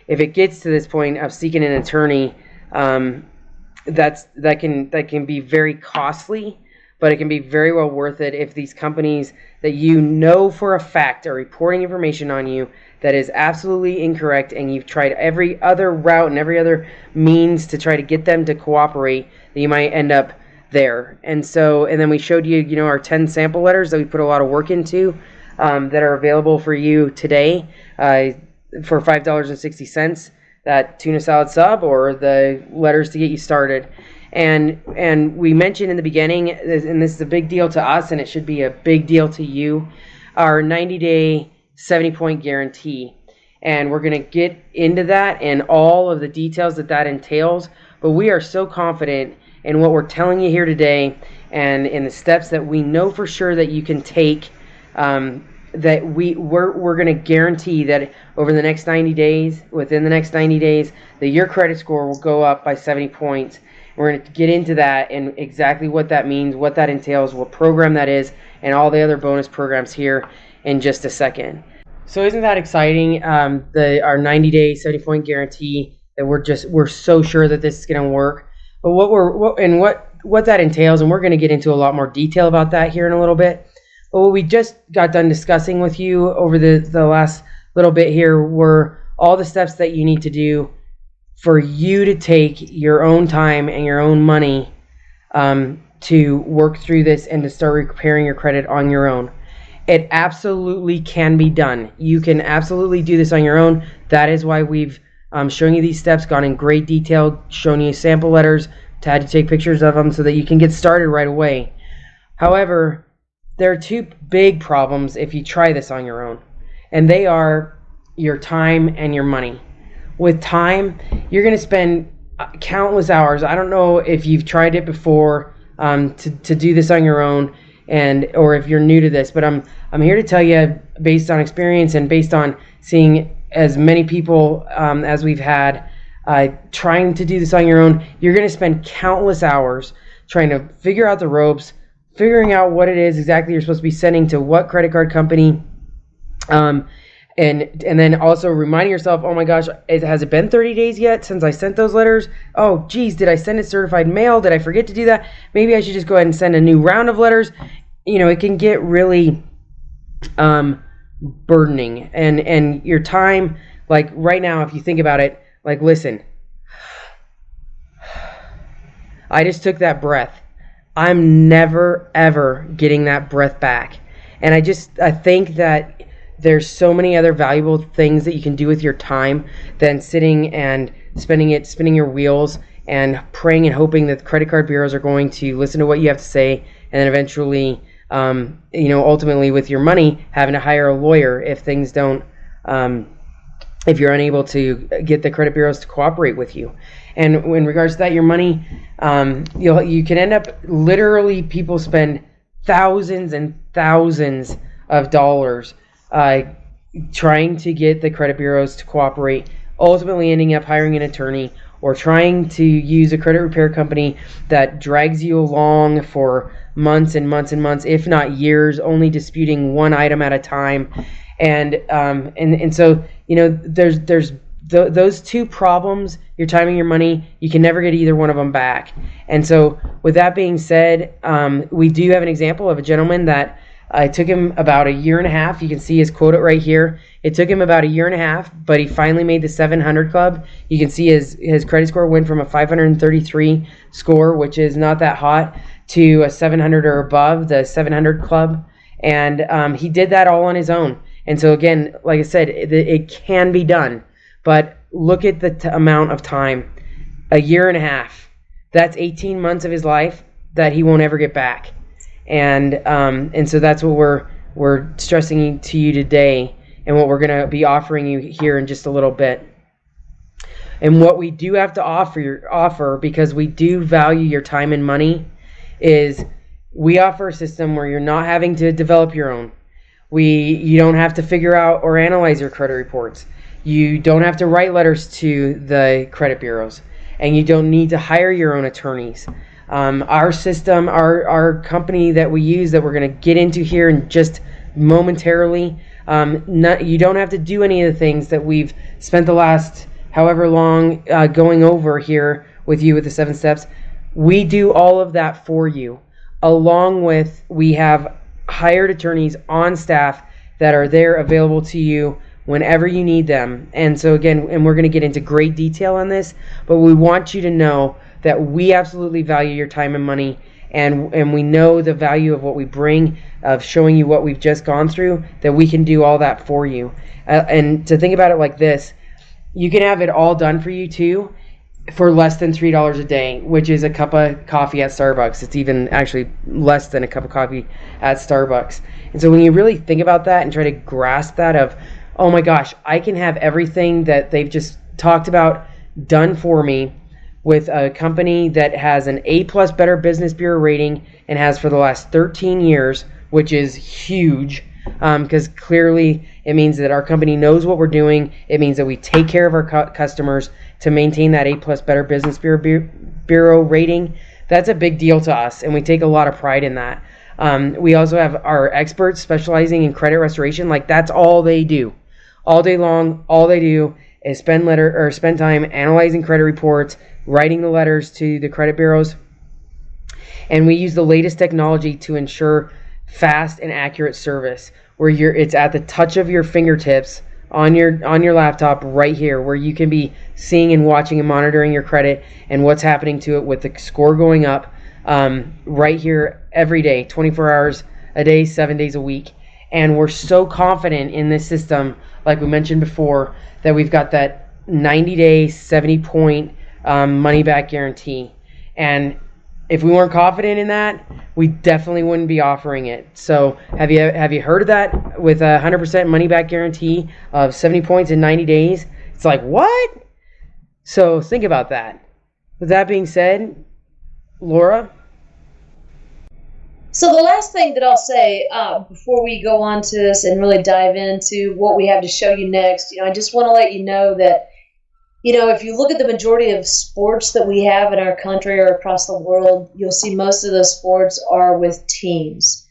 if it gets to this point of seeking an attorney, that can be very costly, but it can be very well worth it if these companies that for a fact are reporting information on you that is absolutely incorrect, and you've tried every other route and every other means to try to get them to cooperate, that you might end up there. And then we showed you, our 10 sample letters that we put a lot of work into, that are available for you today for $5.60, that tuna salad sub or the letters to get you started. And we mentioned in the beginning, and this is a big deal to us, and it should be a big deal to you, our 90-day 70-point guarantee. And we're going to get into that and all of the details that entails. But we are so confident in what we're telling you here today, and in the steps that we know for sure that you can take, that we're going to guarantee that over the next 90 days, within the next 90 days, that your credit score will go up by 70 points. We're going to get into that and exactly what that means, what that entails, what program that is, and all the other bonus programs here in just a second. So isn't that exciting? Our 90-day 70-point guarantee, that we're so sure that this is going to work. But what that entails, and we're going to get into a lot more detail about that here in a little bit. But what we just got done discussing with you over the last little bit here were all the steps that you need to do for you to take your own time and your own money to work through this and to start repairing your credit on your own. It absolutely can be done. You can absolutely do this on your own. That is why we've shown you these steps, gone in great detail, shown you sample letters, had to take pictures of them so that you can get started right away. However, there are two big problems if you try this on your own, and they are your time and your money. With time, you're going to spend countless hours. I don't know if you've tried it before to do this on your own, or if you're new to this, but I'm here to tell you, based on experience and based on seeing as many people as we've had trying to do this on your own, you're going to spend countless hours trying to figure out the ropes, figuring out what it is exactly you're supposed to be sending to what credit card company, and then also reminding yourself, oh my gosh, has it been 30 days yet since I sent those letters? Oh geez, did I send it certified mail? Did I forget to do that? Maybe I should just go ahead and send a new round of letters. It can get really burdening, and your time, like right now, if you think about it, like listen, I just took that breath. I'm never ever getting that breath back. And I think that there's so many other valuable things that you can do with your time than sitting and spinning your wheels and praying and hoping that the credit card bureaus are going to listen to what you have to say, and then eventually ultimately with your money having to hire a lawyer if things don't if you're unable to get the credit bureaus to cooperate with you. And in regards to that, your money, you can end up, literally, people spend thousands and thousands of dollars trying to get the credit bureaus to cooperate, ultimately ending up hiring an attorney or trying to use a credit repair company that drags you along for months and months and months, if not years, only disputing one item at a time. And so, there's those two problems, your time and your money. You can never get either one of them back. And so with that being said, we do have an example of a gentleman that it took him about a year and a half. You can see his quote right here. It took him about a year and a half, but he finally made the 700 club. You can see his credit score went from a 533 score, which is not that hot, to a 700 or above, the 700 club. And he did that all on his own. And so again, like I said, it can be done. But look at the amount of time, a year and a half. That's 18 months of his life that he won't ever get back. And so that's what we're stressing to you today, and what we're going to be offering you here in just a little bit. And what we do have to offer, because we do value your time and money, is we offer a system where you're not having to develop your own. You don't have to figure out or analyze your credit reports. You don't have to write letters to the credit bureaus, and you don't need to hire your own attorneys. Our system, our company that we use, that we're going to get into here in just momentarily, you don't have to do any of the things that we've spent the last however long going over here with you with the 7 steps. We do all of that for you, along with, we have hired attorneys on staff that are there available to you whenever you need them. And so again, and we're going to get into great detail on this, but we want you to know that we absolutely value your time and money, and we know the value of what we bring, of showing you what we've just gone through, that we can do all that for you. And to think about it like this, you can have it all done for you too for less than $3 a day, which is a cup of coffee at Starbucks. It's even actually less than a cup of coffee at Starbucks. And so when you really think about that and try to grasp that of, oh my gosh, I can have everything that they've just talked about done for me with a company that has an A+ Better Business Bureau rating and has for the last 13 years, which is huge, because clearly it means that our company knows what we're doing. It means that we take care of our customers to maintain that A+ Better Business Bureau rating. That's a big deal to us, and we take a lot of pride in that. We also have our experts specializing in credit restoration. Like, that's all they do. All day long, all they do is spend time analyzing credit reports, writing the letters to the credit bureaus. And we use the latest technology to ensure fast and accurate service, where it's at the touch of your fingertips on your laptop right here, where you can be seeing and watching and monitoring your credit and what's happening to it, with the score going up right here every day, 24 hours a day, 7 days a week. And we're so confident in this system, like we mentioned before, that we've got that 90-day, 70-point money-back guarantee. And if we weren't confident in that, we definitely wouldn't be offering it. So have you heard of that with a 100% money back guarantee of 70 points in 90 days? It's like, what? So think about that. With that being said, Laura? So the last thing that I'll say before we go on to this and really dive into what we have to show you next, I just want to let you know that, if you look at the majority of sports that we have in our country or across the world, you'll see most of those sports are with teams.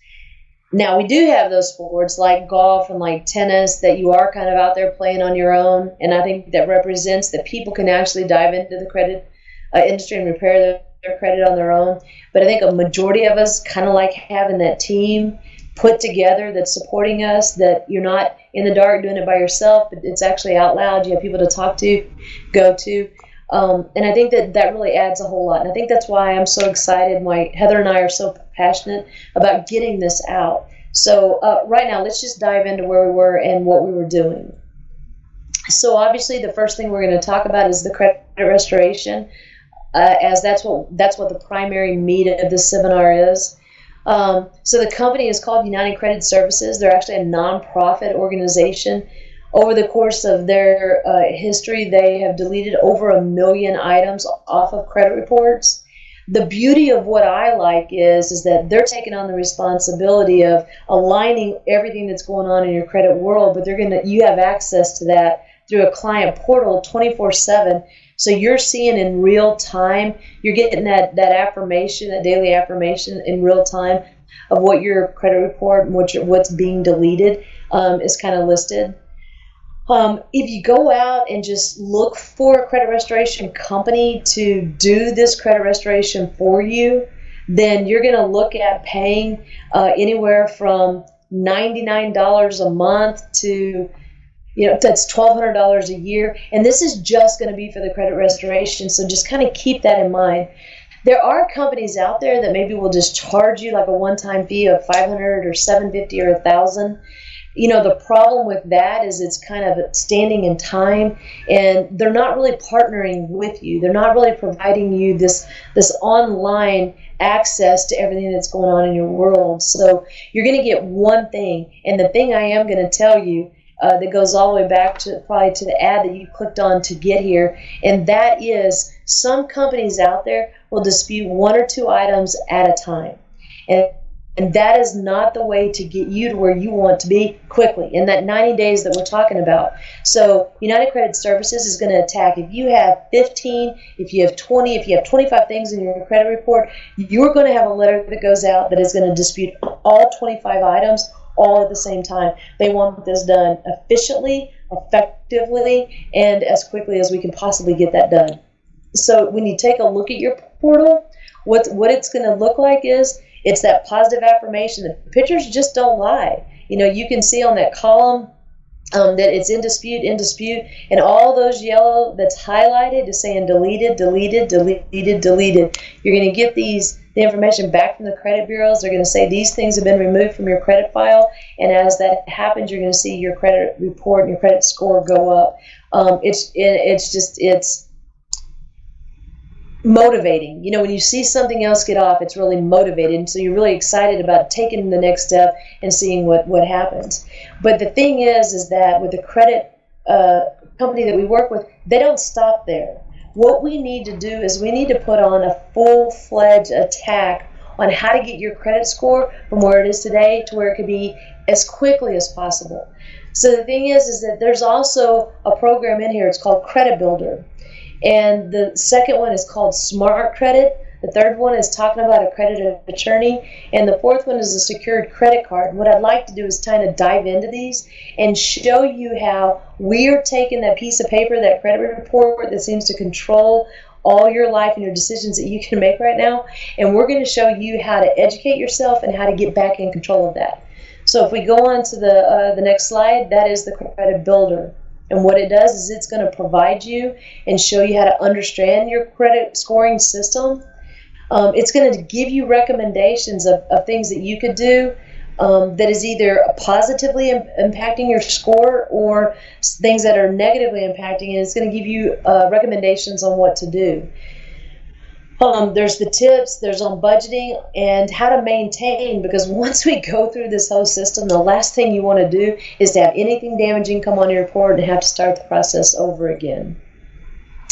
Now, we do have those sports like golf and like tennis that you are kind of out there playing on your own, and I think that represents that people can actually dive into the credit industry and repair their credit on their own. But I think a majority of us kind of like having that team put together that's supporting us, that you're not in the dark doing it by yourself, but it's actually out loud. You have people to talk to, go to. And I think that really adds a whole lot. And I think that's why I'm so excited, why Heather and I are so passionate about getting this out. So right now, let's just dive into where we were and what we were doing. So obviously, the first thing we're going to talk about is the credit restoration, as that's what the primary meat of this seminar is. So the company is called United Credit Services. They're actually a nonprofit organization. Over the course of their history, they have deleted over 1 million items off of credit reports. The beauty of what I like is that they're taking on the responsibility of aligning everything that's going on in your credit world, but you have access to that through a client portal 24/7. So you're seeing in real time, you're getting that affirmation, that daily affirmation in real time of what your credit report and what's being deleted is kind of listed. If you go out and just look for a credit restoration company to do this credit restoration for you, then you're going to look at paying anywhere from $99 a month to that's $1,200 a year. And this is just going to be for the credit restoration. So just kind of keep that in mind. There are companies out there that maybe will just charge you like a one-time fee of $500 or $750 or $1,000. The problem with that is it's kind of standing in time, and they're not really partnering with you. They're not really providing you this online access to everything that's going on in your world. So you're going to get one thing, and the thing I am going to tell you that goes all the way back to probably to the ad that you clicked on to get here, and that is some companies out there will dispute 1 or 2 items at a time, and that is not the way to get you to where you want to be quickly in that 90 days that we're talking about. So United Credit Services is going to attack if you have 15, if you have 20, if you have 25 things in your credit report, you're going to have a letter that goes out that is going to dispute all 25 items all at the same time. They want this done efficiently, effectively, and as quickly as we can possibly get that done. So when you take a look at your portal, what it's going to look like is it's that positive affirmation. The pictures just don't lie. You can see on that column that it's in dispute, and all those yellow that's highlighted is saying deleted, deleted, deleted, deleted. You're going to get the information back from the credit bureaus. They're going to say these things have been removed from your credit file, and as that happens, you're going to see your credit report and your credit score go up. It's motivating. When you see something else get off, it's really motivating. So you're really excited about taking the next step and seeing what happens. But the thing is that with the credit company that we work with, they don't stop there. What we need to do is we need to put on a full-fledged attack on how to get your credit score from where it is today to where it could be as quickly as possible. So the thing is that there's also a program in here. It's called Credit Builder. And the second one is called Smart Credit. The third one is talking about a credit attorney. And the fourth one is a secured credit card. And what I'd like to do is kind of dive into these and show you how we're taking that piece of paper, that credit report that seems to control all your life and your decisions that you can make right now. And we're going to show you how to educate yourself and how to get back in control of that. So if we go on to the next slide, that is the Credit Builder. And what it does is it's going to provide you and show you how to understand your credit scoring system. It's going to give you recommendations of things that you could do that is either positively impacting your score or things that are negatively impacting it. It's going to give you recommendations on what to do. There's the tips, there's on budgeting and how to maintain, because once we go through this whole system, the last thing you want to do is to have anything damaging come on your report and have to start the process over again.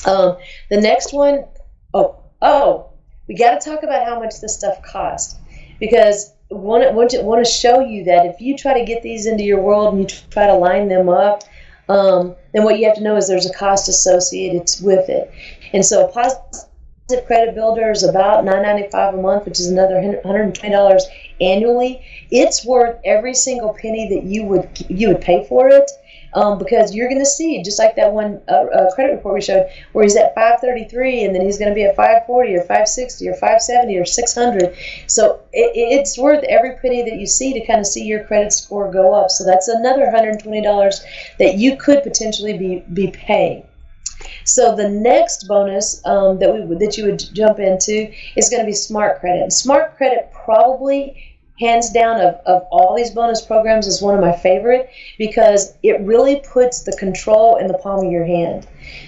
The next one, we got to talk about how much this stuff costs, because I want to show you that if you try to get these into your world and you try to line them up, then what you have to know is there's a cost associated with it. And so Positive Credit Builder is about $9.95 a month, which is another $120 annually. It's worth every single penny that you would pay for it, because you're going to see, just like that one credit report we showed, where he's at 533, and then he's going to be at 540 or 560 or 570 or 600. So it's worth every penny that you see to kind of see your credit score go up. So that's another $120 that you could potentially be paying. So the next bonus that you would jump into is going to be Smart Credit. And Smart Credit probably, hands down, of all these bonus programs, is one of my favorite, because it really puts the control in the palm of your hand.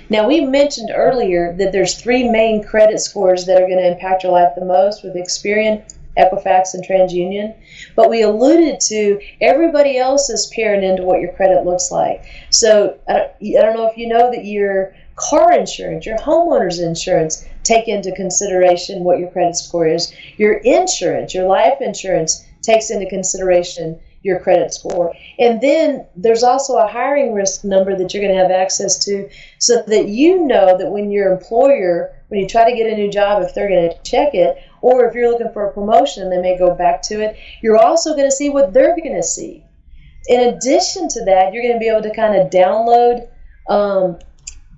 Now, we mentioned earlier that there's 3 main credit scores that are going to impact your life the most, with Experian, Equifax, and TransUnion. But we alluded to everybody else is peering into what your credit looks like. So I don't know if you know that your car insurance, your homeowner's insurance, take into consideration what your credit score is. Your insurance, your life insurance, takes into consideration your credit score. And then there's also a hiring risk number that you're going to have access to, so that you know that when your employer, when you try to get a new job, if they're going to check it, or if you're looking for a promotion and they may go back to it, you're also going to see what they're going to see. In addition to that, you're going to be able to kind of download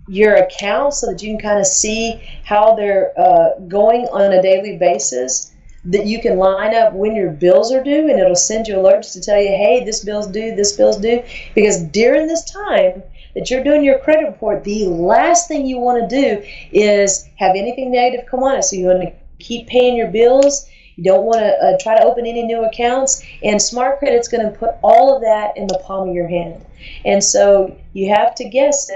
your account so that you can kind of see how they're going on a daily basis, that you can line up when your bills are due, and it'll send you alerts to tell you, hey, this bill's due, this bill's due. Because during this time that you're doing your credit report, the last thing you want to do is have anything negative come on it. So you want to keep paying your bills. You don't want to try to open any new accounts. And Smart Credit's going to put all of that in the palm of your hand. And so you have to guess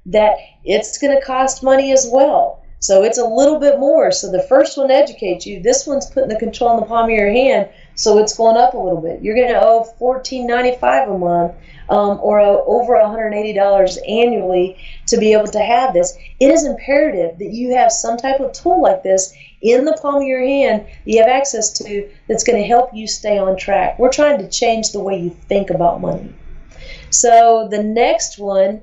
that it's going to cost money as well. So it's a little bit more. So the first one educates you. This one's putting the control in the palm of your hand, so it's going up a little bit. You're going to owe $14.95 a month, or over $180 annually to be able to have this. It is imperative that you have some type of tool like this in the palm of your hand that you have access to, that's going to help you stay on track. We're trying to change the way you think about money. So the next one,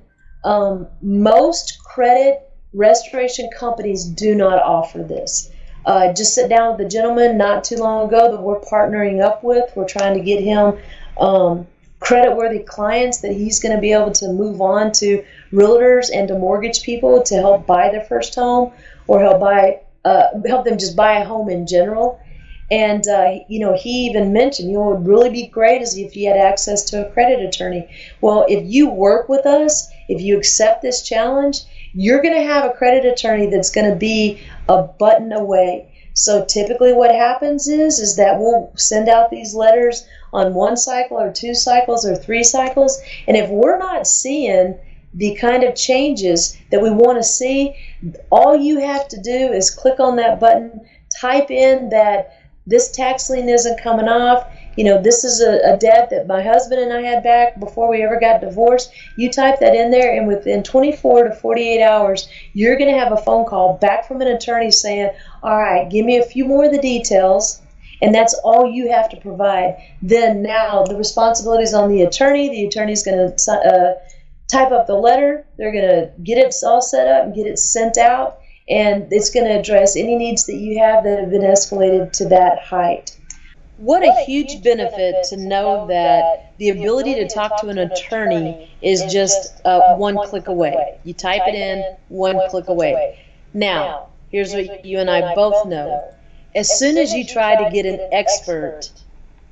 most credit restoration companies do not offer this. Just sit down with the gentleman not too long ago that we're partnering up with. We're trying to get him credit-worthy clients that he's going to be able to move on to realtors and to mortgage people to help buy their first home, or help them just buy a home in general. And he even mentioned, what would really be great is if you had access to a credit attorney. Well, if you work with us, if you accept this challenge, you're going to have a credit attorney that's going to be a button away. So typically what happens is that we'll send out these letters on 1 cycle or 2 cycles or 3 cycles. And if we're not seeing the kind of changes that we want to see, all you have to do is click on that button, type in that this tax lien isn't coming off. This is a debt that my husband and I had back before we ever got divorced. You type that in there, and within 24 to 48 hours, you're going to have a phone call back from an attorney saying, all right, give me a few more of the details, and that's all you have to provide. Then now the responsibility is on the attorney. The attorney's going to type up the letter. They're going to get it all set up and get it sent out, and it's going to address any needs that you have that have been escalated to that height. What a huge benefit to know that the ability to talk to an attorney is just 1 click away. You type it in, 1 click away. Now, here's what you and I both know. As soon as you try to get an expert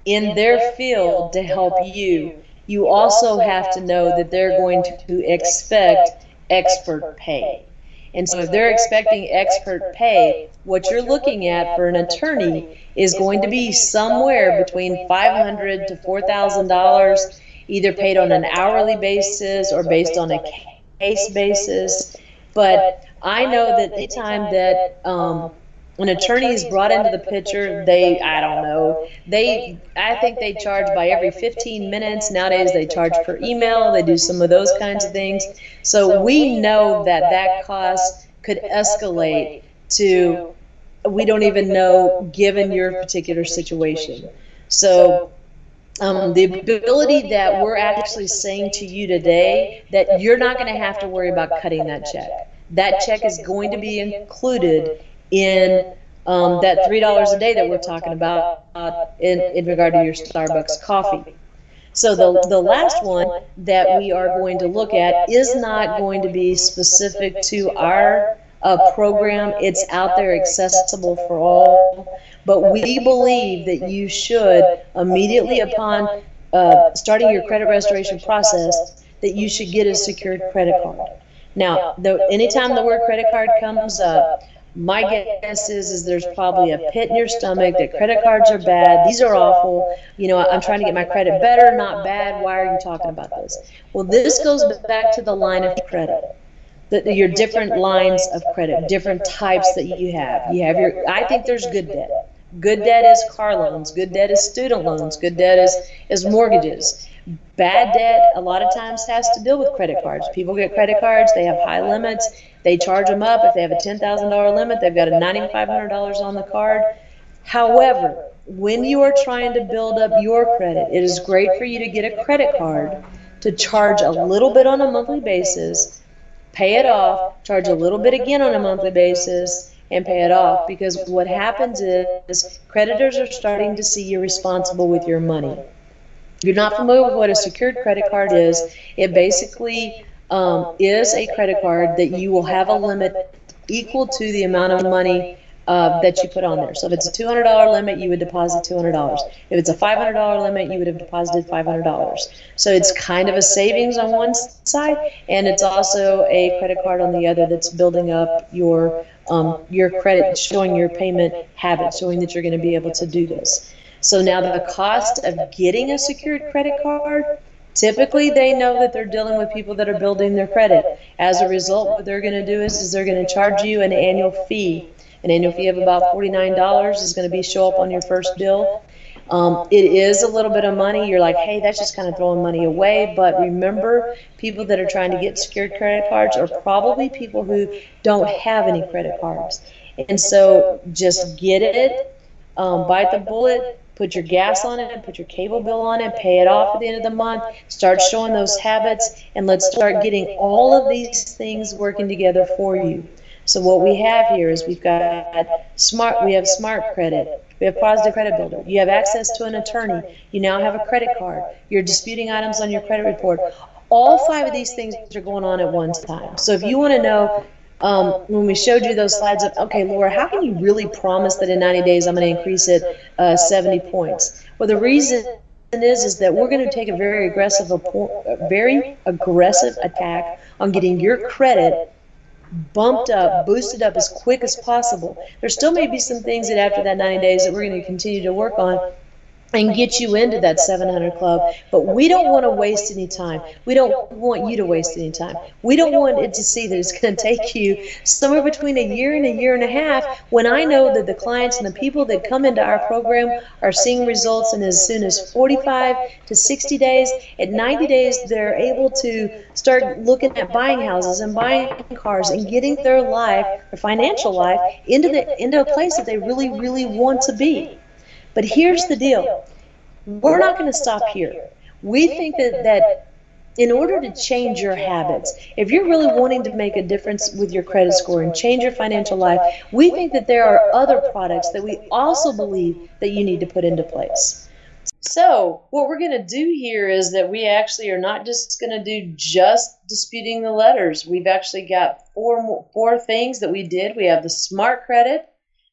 in their field to help you, you also have to know that they're going to expect expert pay. And so if they're expecting expert pay, what you're looking at for an attorney is going to be somewhere between $500 to $4,000, either paid on an hourly basis or based on a case basis. But I know that the time that an attorney is brought into the picture, I don't know, I think they charge by every 15 minutes. Nowadays they charge per email. They do some of those kinds of things. So we know that cost could escalate to, we don't even know, given your particular situation. So the ability that we're actually saying to you today that you're not going to have to worry about cutting that check. That check is going to be included in that $3 a day that we're talking about in regard to your Starbucks coffee. So the last one that we are going to look at is not going to be specific to our program. It's out there, accessible for all. But we believe that you should, immediately upon starting your credit restoration process, that you should get a secured credit card. Now, anytime the word credit card comes up, my guess is there's probably a pit in your stomach that credit cards are bad. These are awful. You know, I'm trying to get my credit better, not bad. Why are you talking about this? Well, this goes back to the line of credit. Your different lines of credit, different types that you have. You have I think there's good debt. Good debt is car loans. Good debt is student loans. Good debt is mortgages. Bad debt a lot of times has to deal with credit cards. People get credit cards, they have high limits, they charge them up. If they have a $10,000 limit, they've got a $9,500 on the card. However, when you are trying to build up your credit, it is great for you to get a credit card to charge a little bit on a monthly basis, pay it off, charge a little bit again on a monthly basis, and pay it off. Because what happens is creditors are starting to see you're responsible with your money. If you're not familiar with what a secured credit card is, it basically is a credit card that you will have a limit equal to the amount of money that you put on there. So if it's a $200 limit, you would deposit $200. If it's a $500 limit, you would have deposited $500. So it's kind of a savings on one side, and it's also a credit card on the other that's building up your credit, showing your payment habits, showing that you're going to be able to do this. So now the cost of getting a secured credit card, typically they know that they're dealing with people that are building their credit. As a result, what they're going to do is they're going to charge you an annual fee. An annual fee of about $49 is going to show up on your first bill. It is a little bit of money. You're like, hey, that's just kind of throwing money away. But remember, people that are trying to get secured credit cards are probably people who don't have any credit cards. And so just get it, bite the bullet, put your gas on it, put your cable bill on it, pay it off at the end of the month, start showing those habits, and let's start getting all of these things working together for you. So what we have here is we have smart credit, we have positive credit builder, you have access to an attorney, you now have a credit card, you're disputing items on your credit report. All 5 of these things are going on at one time. So if you want to know, when we showed you those slides of, okay, Laura, how can you really promise that in 90 days I'm going to increase it 70 points? Well, the reason is that we're going to take a very aggressive attack on getting your credit bumped up, boosted up as quick as possible. There still may be some things that after that 90 days that we're going to continue to work on and get you into that 700 club, but we don't want to waste any time. We don't want you to waste any time. We don't want it to see that it's going to take you somewhere between a year and a year and a half, when I know that the clients and the people that come into our program are seeing results in as soon as 45 to 60 days. At 90 days, they're able to start looking at buying houses and buying cars and getting their life, their financial life, into a place that they really, really want to be. But here's the deal. We're not going to stop here. We think that in order to change your habits, if you're really wanting to make a difference with your credit score and change your financial life, we think that there are other products that we also believe that you need to put into place. So what we're going to do here is that we actually are not just going to do just disputing the letters. We've actually got four things that we did. We have the smart credit.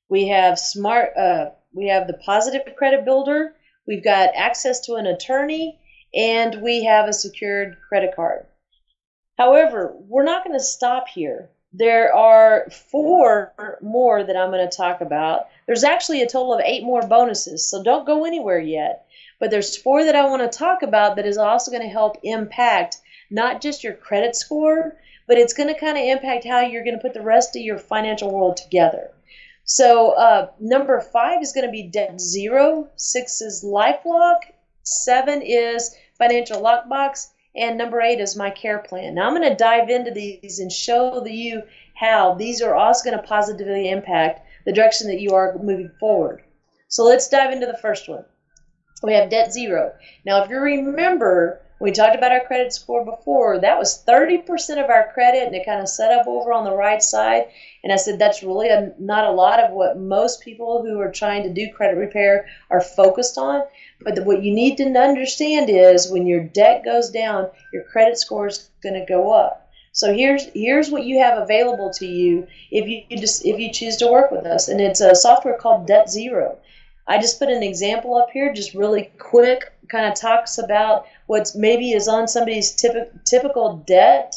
We have the positive credit builder, we've got access to an attorney, and we have a secured credit card. However, we're not going to stop here. There are 4 more that I'm going to talk about. There's actually a total of 8 more bonuses, so don't go anywhere yet. But there's 4 that I want to talk about that is also going to help impact not just your credit score, but it's going to kind of impact how you're going to put the rest of your financial world together. So number 5 is going to be Debt Zero. 6 is LifeLock. 7 is Financial Lockbox. And number 8 is My Care Plan. Now I'm going to dive into these and show you how these are also going to positively impact the direction that you are moving forward. So let's dive into the first one. We have Debt Zero. Now, if you remember, we talked about our credit score before. That was 30% of our credit, and it kind of set up over on the right side. And I said that's really not a lot of what most people who are trying to do credit repair are focused on. But what you need to understand is when your debt goes down, your credit score is going to go up. So here's what you have available to you if you choose to work with us, and it's a software called Debt Zero. I just put an example up here, just really quick, kind of talks about what's maybe is on somebody's typical debt.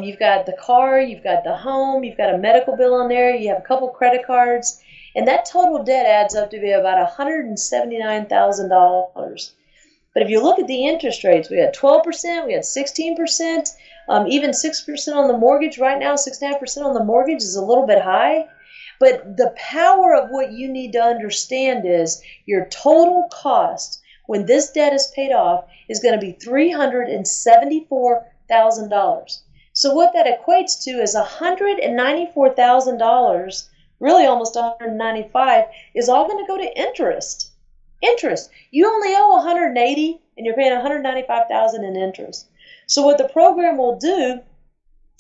You've got the car, you've got the home, you've got a medical bill on there, you have a couple credit cards, and that total debt adds up to be about $179,000. But if you look at the interest rates, we had 12%, we had 16%, even 6% on the mortgage. Right now, 6.5% on the mortgage is a little bit high. But the power of what you need to understand is your total cost when this debt is paid off is going to be $374,000. So what that equates to is $194,000, really almost $195,000, is all going to go to interest. Interest. You only owe $180,000 and you're paying $195,000 in interest. So what the program will do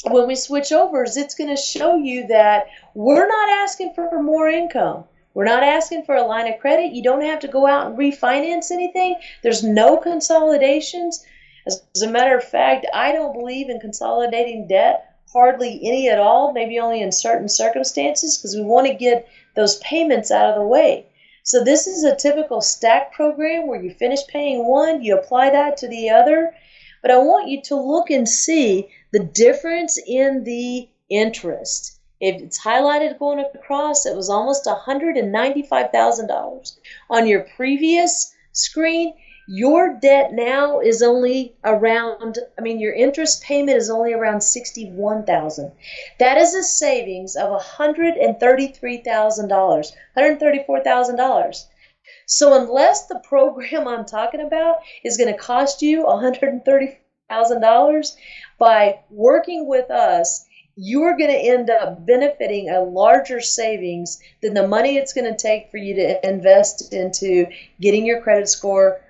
when we switch over is it's going to show you that we're not asking for more income. We're not asking for a line of credit. You don't have to go out and refinance anything. There's no consolidations. As a matter of fact, I don't believe in consolidating debt, hardly any at all, maybe only in certain circumstances, because we want to get those payments out of the way. So this is a typical stack program where you finish paying one, you apply that to the other. But I want you to look and see the difference in the interest. If it's highlighted going across, it was almost $195,000. On your previous screen, your debt now is only around, your interest payment is only around $61,000. That is a savings of $133,000, $134,000. So unless the program I'm talking about is going to cost you $130,000, by working with us, you're going to end up benefiting a larger savings than the money it's going to take for you to invest into getting your credit score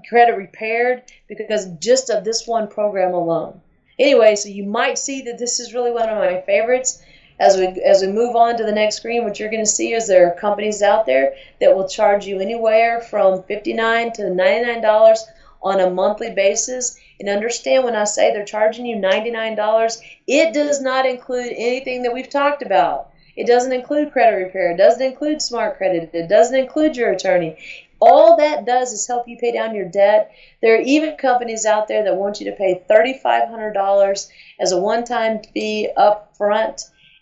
credit repaired because just of this one program alone. Anyway, so you might see that this is really one of my favorites. As we move on to the next screen, what you're going to see is there are companies out there that will charge you anywhere from $59 to $99 on a monthly basis. And understand when I say they're charging you $99, it does not include anything that we've talked about. It doesn't include credit repair. It doesn't include smart credit. It doesn't include your attorney. All that does is help you pay down your debt. There are even companies out there that want you to pay $3,500 as a one-time fee up front,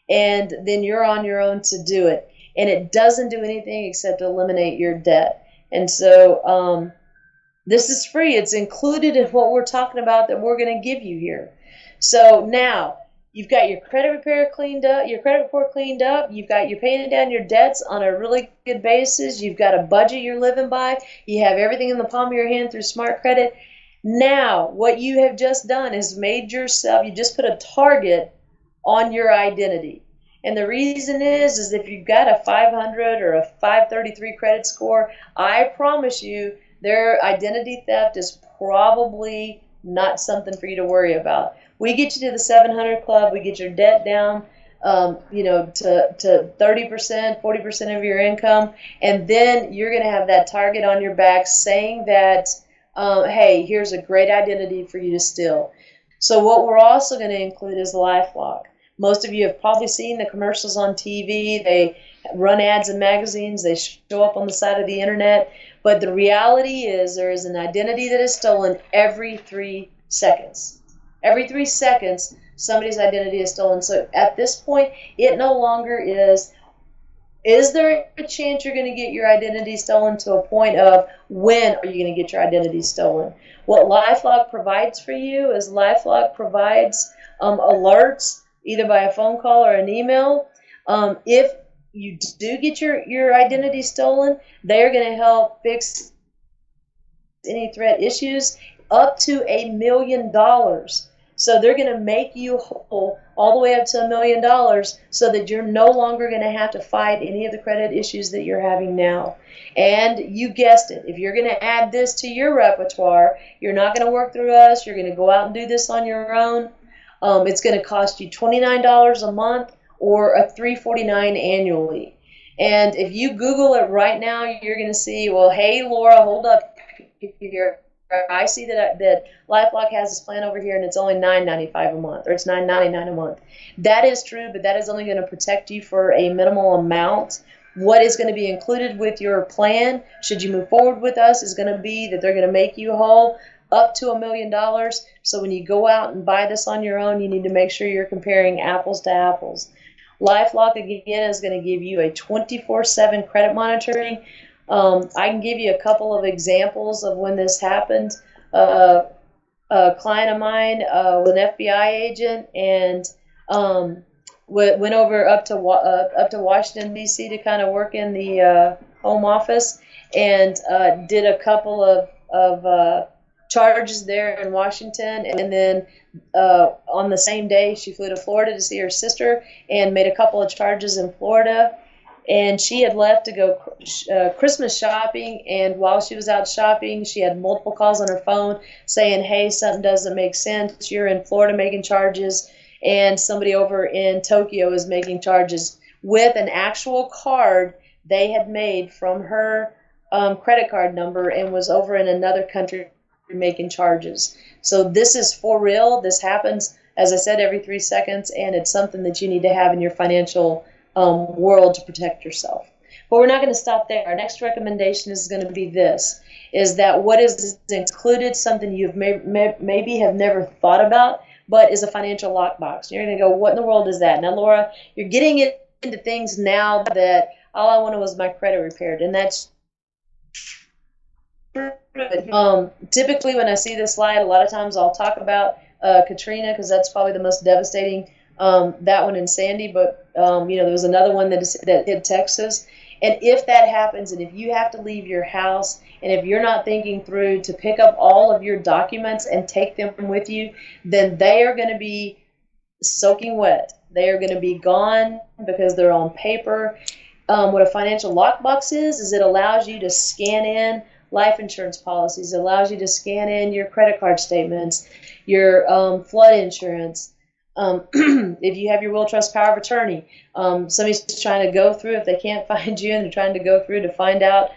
and then you're on your own to do it. And it doesn't do anything except eliminate your debt. And so this is free. It's included in what we're talking about that we're going to give you here. So now you've got your credit repair cleaned up, your credit report cleaned up. You're paying down your debts on a really good basis. You've got a budget you're living by. You have everything in the palm of your hand through Smart Credit. Now what you have just done is you just put a target on your identity. And the reason is if you've got a 500 or a 533 credit score, I promise you their identity theft is probably not something for you to worry about. We get you to the 700 Club. We get your debt down, to 30%, 40% of your income, and then you're going to have that target on your back saying that, hey, here's a great identity for you to steal. So what we're also going to include is LifeLock. Most of you have probably seen the commercials on TV. They run ads in magazines. They show up on the side of the internet. But the reality is there is an identity that is stolen every 3 seconds. Every 3 seconds, somebody's identity is stolen. So at this point, it no longer is there a chance you're going to get your identity stolen to a point of when are you going to get your identity stolen? What LifeLock provides for you is LifeLock provides alerts either by a phone call or an email If you do get your identity stolen, they're going to help fix any threat issues up to $1 million. So they're going to make you whole all the way up to $1 million so that you're no longer going to have to fight any of the credit issues that you're having now. And you guessed it, if you're going to add this to your repertoire, you're not going to work through us, you're going to go out and do this on your own. It's going to cost you $29 a month or a $349 annually. And if you Google it right now, you're going to see, well, hey, Laura, hold up here. I see that LifeLock has this plan over here, and it's only $9.95 a month, or it's $9.99 a month. That is true, but that is only going to protect you for a minimal amount. What is going to be included with your plan, should you move forward with us, is going to be that they're going to make you whole up to $1 million. So when you go out and buy this on your own, you need to make sure you're comparing apples to apples. LifeLock, again, is going to give you a 24/7 credit monitoring. I can give you a couple of examples of when this happened. A client of mine was an FBI agent and went over up to Washington, D.C. to kind of work in the home office, and did a couple of charges there in Washington, and then on the same day she flew to Florida to see her sister and made a couple of charges in Florida. And she had left to go Christmas shopping, and while she was out shopping, she had multiple calls on her phone saying, hey, something doesn't make sense. You're in Florida making charges, and somebody over in Tokyo is making charges with an actual card they had made from her credit card number and was over in another country making charges. So this is for real. This happens, as I said, every 3 seconds, and it's something that you need to have in your financial world to protect yourself. But we're not going to stop there. Our next recommendation is going to be this, is that what is included, something you've maybe have never thought about, but is a financial lockbox. You're going to go, what in the world is that? Now, Laura, you're getting into things now that all I wanted was my credit repaired, and that's typically when I see this slide, a lot of times I'll talk about Katrina, because that's probably the most devastating, that one in Sandy, but there was another one that hit Texas. And if that happens, and if you have to leave your house, and if you're not thinking through to pick up all of your documents and take them with you, then they are going to be soaking wet. They are going to be gone because they're on paper. What a financial lockbox is it allows you to scan in life insurance policies. It allows you to scan in your credit card statements, your flood insurance. If you have your will, trust, power of attorney, somebody's trying to go through, if they can't find you and they're trying to go through to find out,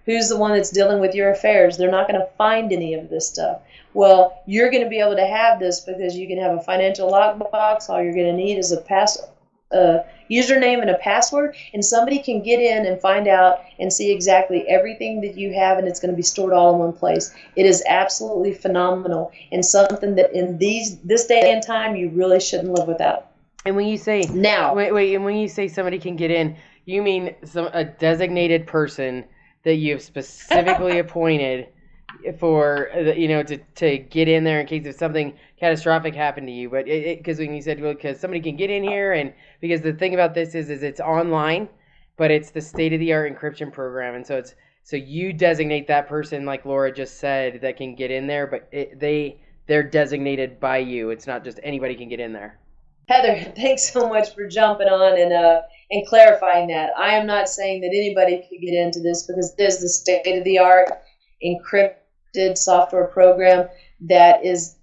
who's the one that's dealing with your affairs, they're not going to find any of this stuff. Well, you're going to be able to have this because you can have a financial lockbox. All you're going to need is a username and a password, and somebody can get in and find out and see exactly everything that you have, and it's going to be stored all in one place. It is absolutely phenomenal, and something that in this day and time you really shouldn't live without. And when you say now, wait, and when you say somebody can get in, you mean a designated person that you've specifically appointed for to get in there in case if something catastrophic happened to you. But because when you said, well, because somebody can get in here, and because the thing about this is it's online, but it's the state-of-the-art encryption program, and so you designate that person, like Laura just said, that can get in there, but they're designated by you. It's not just anybody can get in there. Heather, thanks so much for jumping on and clarifying that. I am not saying that anybody could get into this, because it is the state-of-the-art encrypted software program that is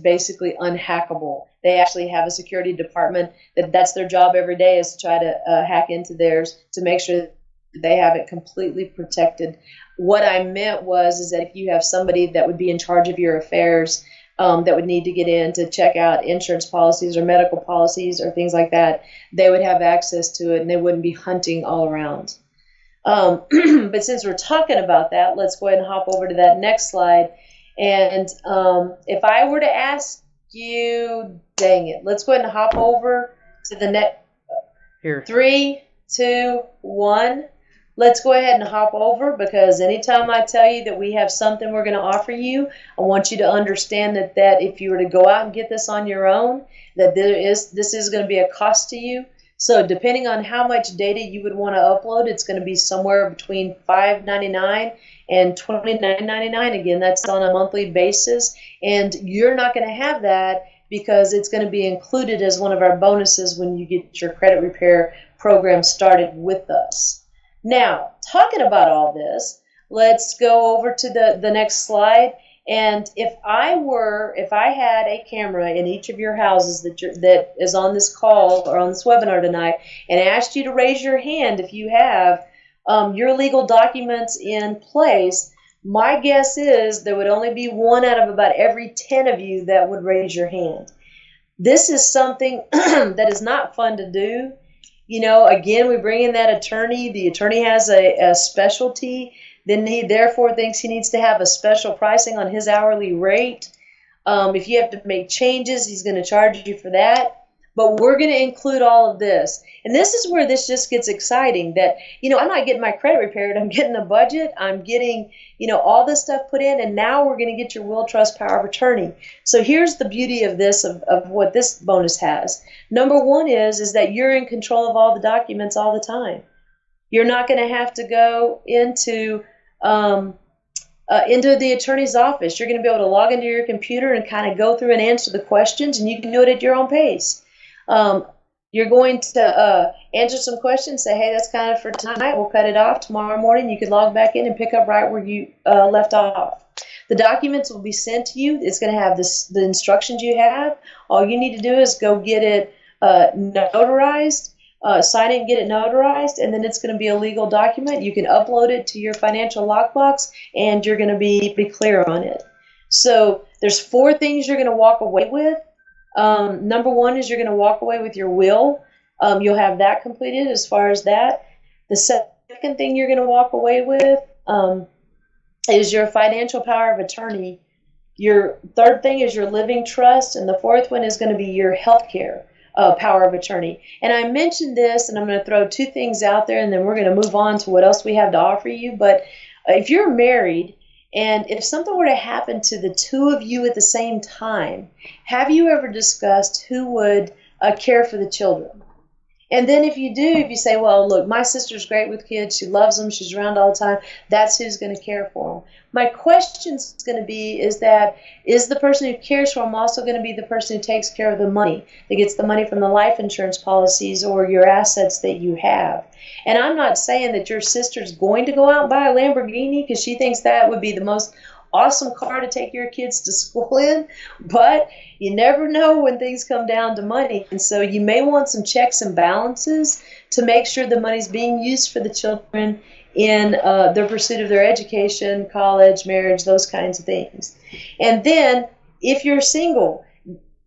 basically unhackable. They actually have a security department that's their job every day, is to try to hack into theirs to make sure that they have it completely protected. What I meant is that if you have somebody that would be in charge of your affairs, that would need to get in to check out insurance policies or medical policies or things like that, they would have access to it and they wouldn't be hunting all around. But since we're talking about that, let's go ahead and hop over to that next slide. And if I were to ask you, dang it, let's go ahead and hop over to the next. Here. 3, 2, 1. Let's go ahead and hop over, because anytime I tell you that we have something we're going to offer you, I want you to understand that if you were to go out and get this on your own, that this is going to be a cost to you. So depending on how much data you would want to upload, it's going to be somewhere between $5.99 and $29.99. Again, that's on a monthly basis, and you're not going to have that because it's going to be included as one of our bonuses when you get your credit repair program started with us. Now, talking about all this, let's go over to the next slide. And if I had a camera in each of your houses that is on this call or on this webinar tonight, and asked you to raise your hand if you have your legal documents in place, my guess is there would only be 1 out of about every 10 of you that would raise your hand. This is something that is not fun to do. You know, again, we bring in that attorney. The attorney has a specialty. Then he therefore thinks he needs to have a special pricing on his hourly rate. If you have to make changes, he's going to charge you for that. But we're going to include all of this. And this is where this just gets exciting that, you know, I'm not getting my credit repaired. I'm getting a budget. I'm getting, you know, all this stuff put in. And now we're going to get your will, trust, power of attorney. So here's the beauty of this, of what this bonus has. Number one is that you're in control of all the documents all the time. You're not going to have to go into the attorney's office. You're going to be able to log into your computer and kind of go through and answer the questions, and you can do it at your own pace. You're going to answer some questions, say, hey, that's kind of for tonight. We'll cut it off. Tomorrow morning, you can log back in and pick up right where you left off. The documents will be sent to you. It's going to have the instructions you have. All you need to do is go get it notarized, sign it and get it notarized, and then it's going to be a legal document. You can upload it to your financial lockbox, and you're going to be clear on it. So there's 4 things you're going to walk away with. Number one is you're going to walk away with your will. You'll have that completed as far as that. The second thing you're going to walk away with is your financial power of attorney. Your third thing is your living trust, and the fourth one is going to be your health care power of attorney. And I mentioned this, and I'm going to throw 2 things out there, and then we're going to move on to what else we have to offer you. But if you're married, and if something were to happen to the 2 of you at the same time, have you ever discussed who would care for the children? And then if you do, if you say, well, look, my sister's great with kids. She loves them. She's around all the time. That's who's going to care for them. My question is going to be, is the person who cares for them also going to be the person who takes care of the money, that gets the money from the life insurance policies or your assets that you have? And I'm not saying that your sister's going to go out and buy a Lamborghini because she thinks that would be the most awesome car to take your kids to school in, but you never know when things come down to money. And so you may want some checks and balances to make sure the money's being used for the children in their pursuit of their education, college, marriage, those kinds of things. And then if you're single,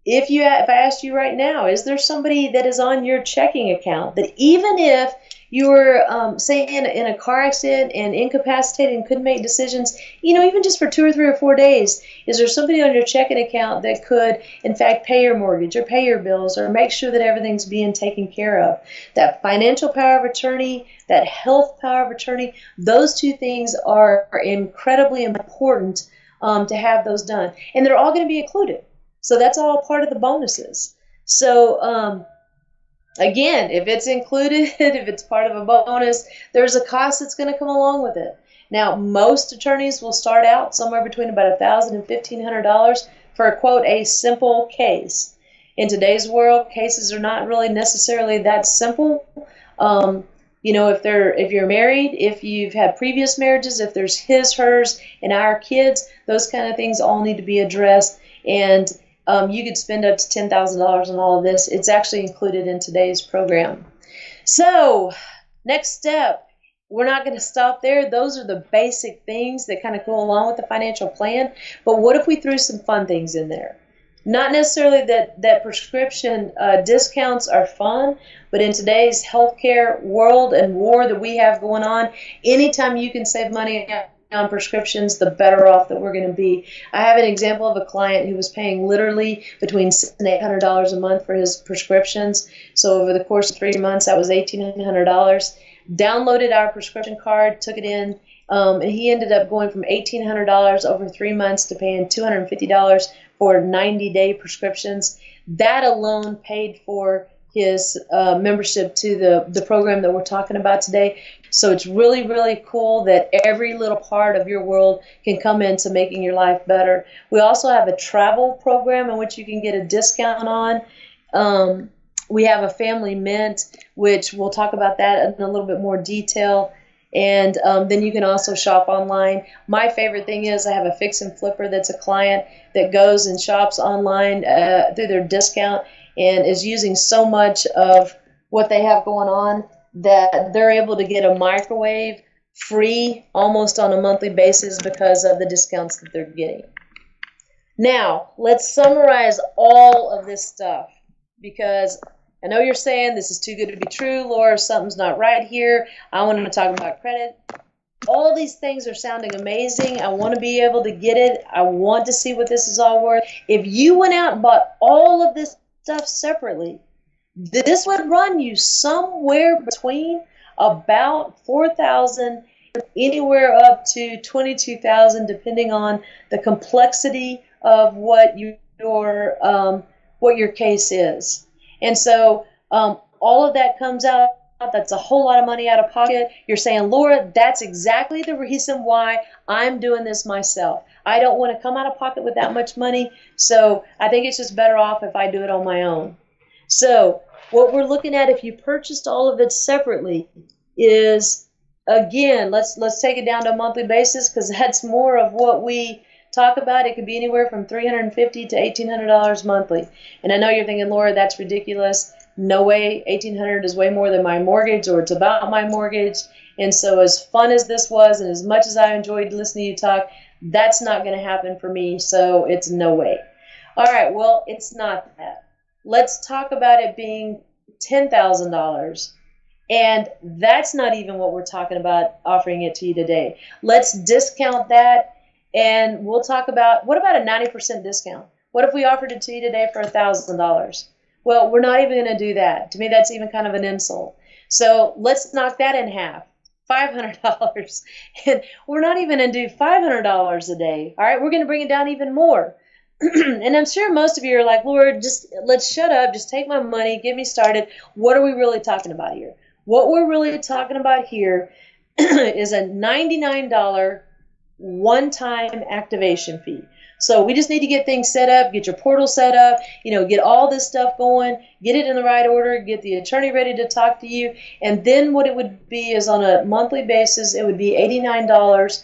if I asked you right now, is there somebody that is on your checking account that even if you were, say, in a car accident and incapacitated and couldn't make decisions, you know, even just for 2 or 3 or 4 days, is there somebody on your checking account that could, in fact, pay your mortgage or pay your bills or make sure that everything's being taken care of? That financial power of attorney, that health power of attorney, those 2 things are incredibly important to have those done. And they're all going to be included. So that's all part of the bonuses. So, again, if it's included, if it's part of a bonus, there's a cost that's going to come along with it. Now, most attorneys will start out somewhere between about $1,000 and $1,500 for, quote, a simple case. In today's world, cases are not really necessarily that simple. You know, if you're married, if you've had previous marriages, if there's his, hers, and our kids, those kind of things all need to be addressed. And you could spend up to $10,000 on all of this. It's actually included in today's program. So, next step, we're not going to stop there. Those are the basic things that kind of go along with the financial plan. But what if we threw some fun things in there? Not necessarily that prescription discounts are fun, but in today's healthcare world and war that we have going on, anytime you can save money on prescriptions, the better off that we're going to be. I have an example of a client who was paying literally between $600 and $800 a month for his prescriptions. So over the course of 3 months, that was $1,800. Downloaded our prescription card, took it in, and he ended up going from $1,800 over 3 months to paying $250 for 90-day prescriptions. That alone paid for his membership to the program that we're talking about today. So it's really, really cool that every little part of your world can come into making your life better. We also have a travel program in which you can get a discount on. We have a family mint, which we'll talk about that in a little bit more detail. And then you can also shop online. My favorite thing is I have a fix and flipper that's a client that goes and shops online through their discount and is using so much of what they have going on that they're able to get a microwave free almost on a monthly basis because of the discounts that they're getting. Now, let's summarize all of this stuff, because I know you're saying this is too good to be true, Laura, something's not right here. I want to talk about credit. All these things are sounding amazing. I want to be able to get it. I want to see what this is all worth. If you went out and bought all of this stuff separately, this would run you somewhere between about $4,000 anywhere up to $22,000, depending on the complexity of what your case is. And so all of that comes out. That's a whole lot of money out of pocket. You're saying, Laura, that's exactly the reason why I'm doing this myself. I don't want to come out of pocket with that much money, so I think it's just better off if I do it on my own. So what we're looking at, if you purchased all of it separately, is, again, let's take it down to a monthly basis, because that's more of what we talk about. It could be anywhere from $350 to $1,800 monthly. And I know you're thinking, Laura, that's ridiculous. No way. $1,800 is way more than my mortgage, or it's about my mortgage. And so as fun as this was, and as much as I enjoyed listening to you talk, that's not going to happen for me. So it's no way. All right. Well, it's not that. Let's talk about it being $10,000. And that's not even what we're talking about offering it to you today. Let's discount that. And we'll talk about, what about a 90% discount? What if we offered it to you today for $1,000? Well, we're not even going to do that. To me, that's even kind of an insult. So let's knock that in half, $500. And we're not even going to do $500 a day. All right, we're going to bring it down even more. And I'm sure most of you are like, Lord, just let's shut up. Just take my money. Get me started. What are we really talking about here? What we're really talking about here is a $99 one-time activation fee. So we just need to get things set up, get your portal set up, get all this stuff going, get it in the right order, get the attorney ready to talk to you. And then what it would be is, on a monthly basis, it would be $89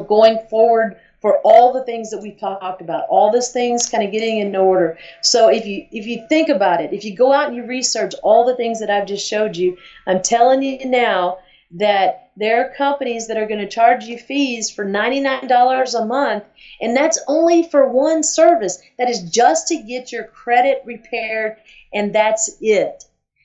going forward for all the things that we've talked about, all these things kind of getting in order. So if you think about it, if you go out and you research all the things that I've just showed you, I'm telling you now that there are companies that are going to charge you fees for $99 a month, and that's only for one service. That is just to get your credit repaired, and that's it.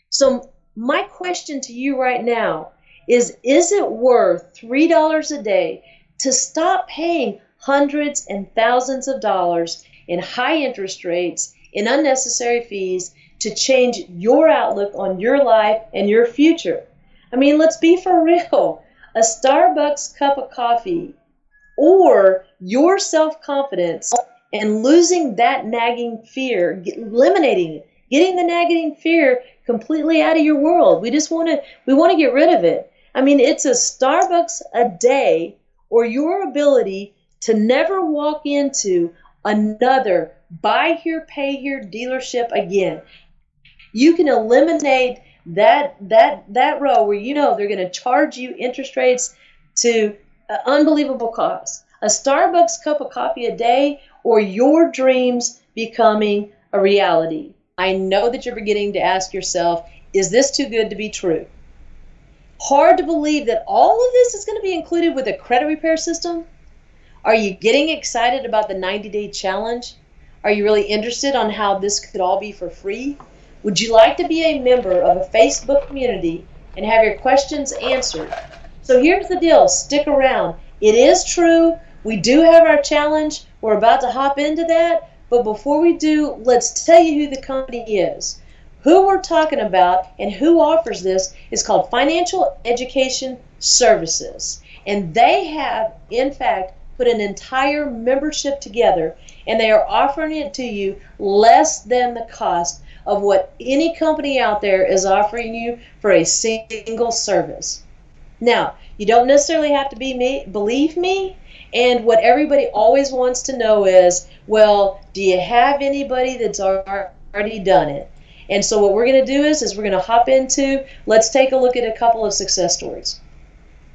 So my question to you right now is it worth $3 a day to stop paying hundreds and thousands of dollars in high interest rates, in unnecessary fees, to change your outlook on your life and your future? I mean, let's be for real. A Starbucks cup of coffee, or your self-confidence, and losing that nagging fear, eliminating it, getting the nagging fear completely out of your world. We want to get rid of it. I mean, it's a Starbucks a day, or your ability to never walk into another buy here, pay here dealership again. You can eliminate that row where they're going to charge you interest rates to unbelievable costs. A Starbucks cup of coffee a day, or your dreams becoming a reality. I know that you're beginning to ask yourself, is this too good to be true? Hard to believe that all of this is going to be included with a credit repair system? Are you getting excited about the 90-day challenge? Are you really interested on how this could all be for free? Would you like to be a member of a Facebook community and have your questions answered? So here's the deal. Stick around. It is true. We do have our challenge. We're about to hop into that. But before we do, let's tell you who the company is. Who we're talking about and who offers this is called Financial Education Services. And they have, in fact, put an entire membership together, and they are offering it to you less than the cost of what any company out there is offering you for a single service. Now, you don't necessarily have to believe me, and what everybody always wants to know is, well, do you have anybody that's already done it? And so what we're going to do is we're going to hop into, let's take a look at a couple of success stories.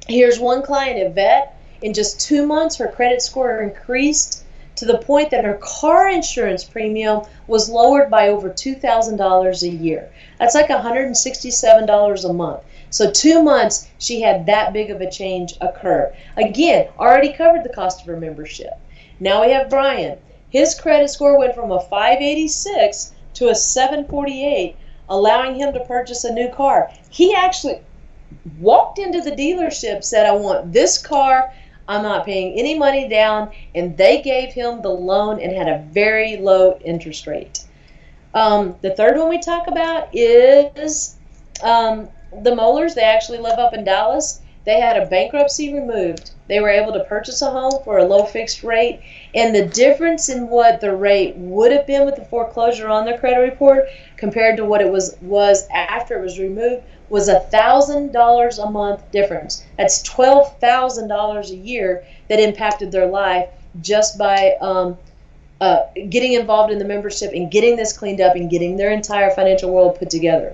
Here's one client, Yvette. In just 2 months, her credit score increased to the point that her car insurance premium was lowered by over $2,000 a year. That's like $167 a month. So 2 months, she had that big of a change occur. Again, already covered the cost of her membership. Now we have Brian. His credit score went from a 586 to a 748, allowing him to purchase a new car. He actually walked into the dealership, said, I want this car, I'm not paying any money down, and they gave him the loan and had a very low interest rate. The third one we talk about is the Mollers. They actually live up in Dallas. They had a bankruptcy removed. They were able to purchase a home for a low fixed rate, and the difference in what the rate would have been with the foreclosure on their credit report compared to what it was after it was removed was $1,000 a month difference. That's $12,000 a year that impacted their life just by getting involved in the membership and getting this cleaned up and getting their entire financial world put together.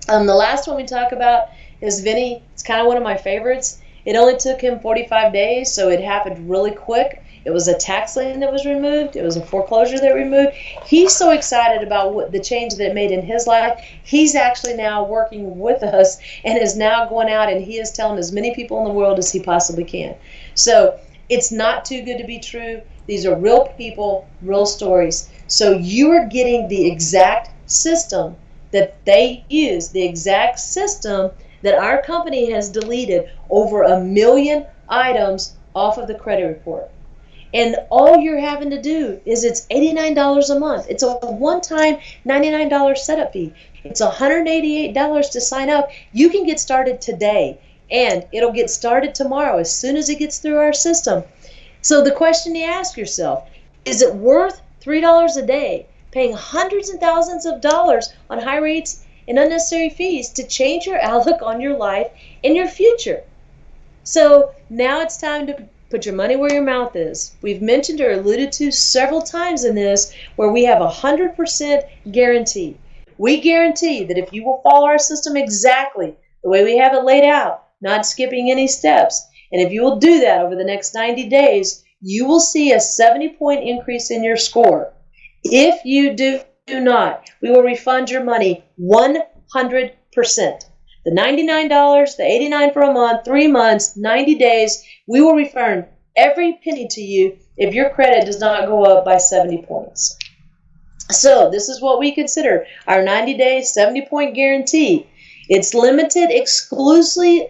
The last one we talk about is Vinny. It's kind of one of my favorites. It only took him 45 days, so it happened really quick. It was a tax lien that was removed. It was a foreclosure that removed. He's so excited about what the change that it made in his life. He's actually now working with us and is now going out, and he is telling as many people in the world as he possibly can. So it's not too good to be true. These are real people, real stories. So you are getting the exact system that they use, the exact system that our company has deleted over 1 million items off of the credit report. And all you're having to do is it's $89 a month. It's a one-time $99 setup fee. It's $188 to sign up. You can get started today, and it'll get started tomorrow as soon as it gets through our system. So the question you ask yourself, is it worth $3 a day, paying hundreds and thousands of dollars on high rates and unnecessary fees to change your outlook on your life and your future? So now it's time to put your money where your mouth is. We've mentioned or alluded to several times in this where we have 100% guarantee. We guarantee that if you will follow our system exactly the way we have it laid out, not skipping any steps, and if you will do that over the next 90 days, you will see a 70-point increase in your score. If you do not, we will refund your money 100%. The $99, the $89 for a month, 3 months, 90 days, we will refund every penny to you if your credit does not go up by 70 points. So this is what we consider our 90-day, 70-point guarantee. It's limited exclusively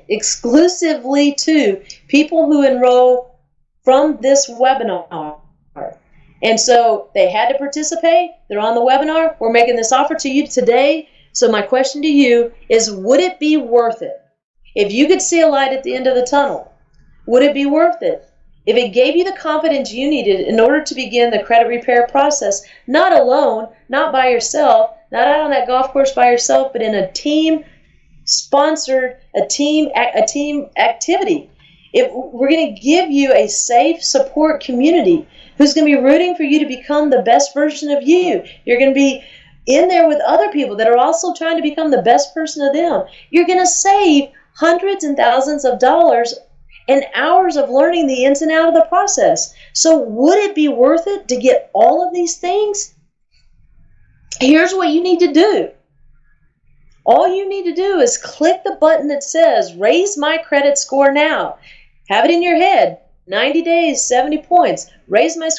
to people who enroll from this webinar. And so they had to participate. They're on the webinar. We're making this offer to you today. So my question to you is, would it be worth it? If you could see a light at the end of the tunnel, would it be worth it? If it gave you the confidence you needed in order to begin the credit repair process, not alone, not by yourself, not out on that golf course by yourself, but in a team-sponsored, a team activity. If we're going to give you a safe support community who's going to be rooting for you to become the best version of you. You're going to be in there with other people that are also trying to become the best person of them. You're going to save hundreds and thousands of dollars and hours of learning the ins and outs of the process. So would it be worth it to get all of these things? Here's what you need to do. All you need to do is click the button that says Raise My Credit Score Now. Have it in your head. 90 days, 70 points. Raise my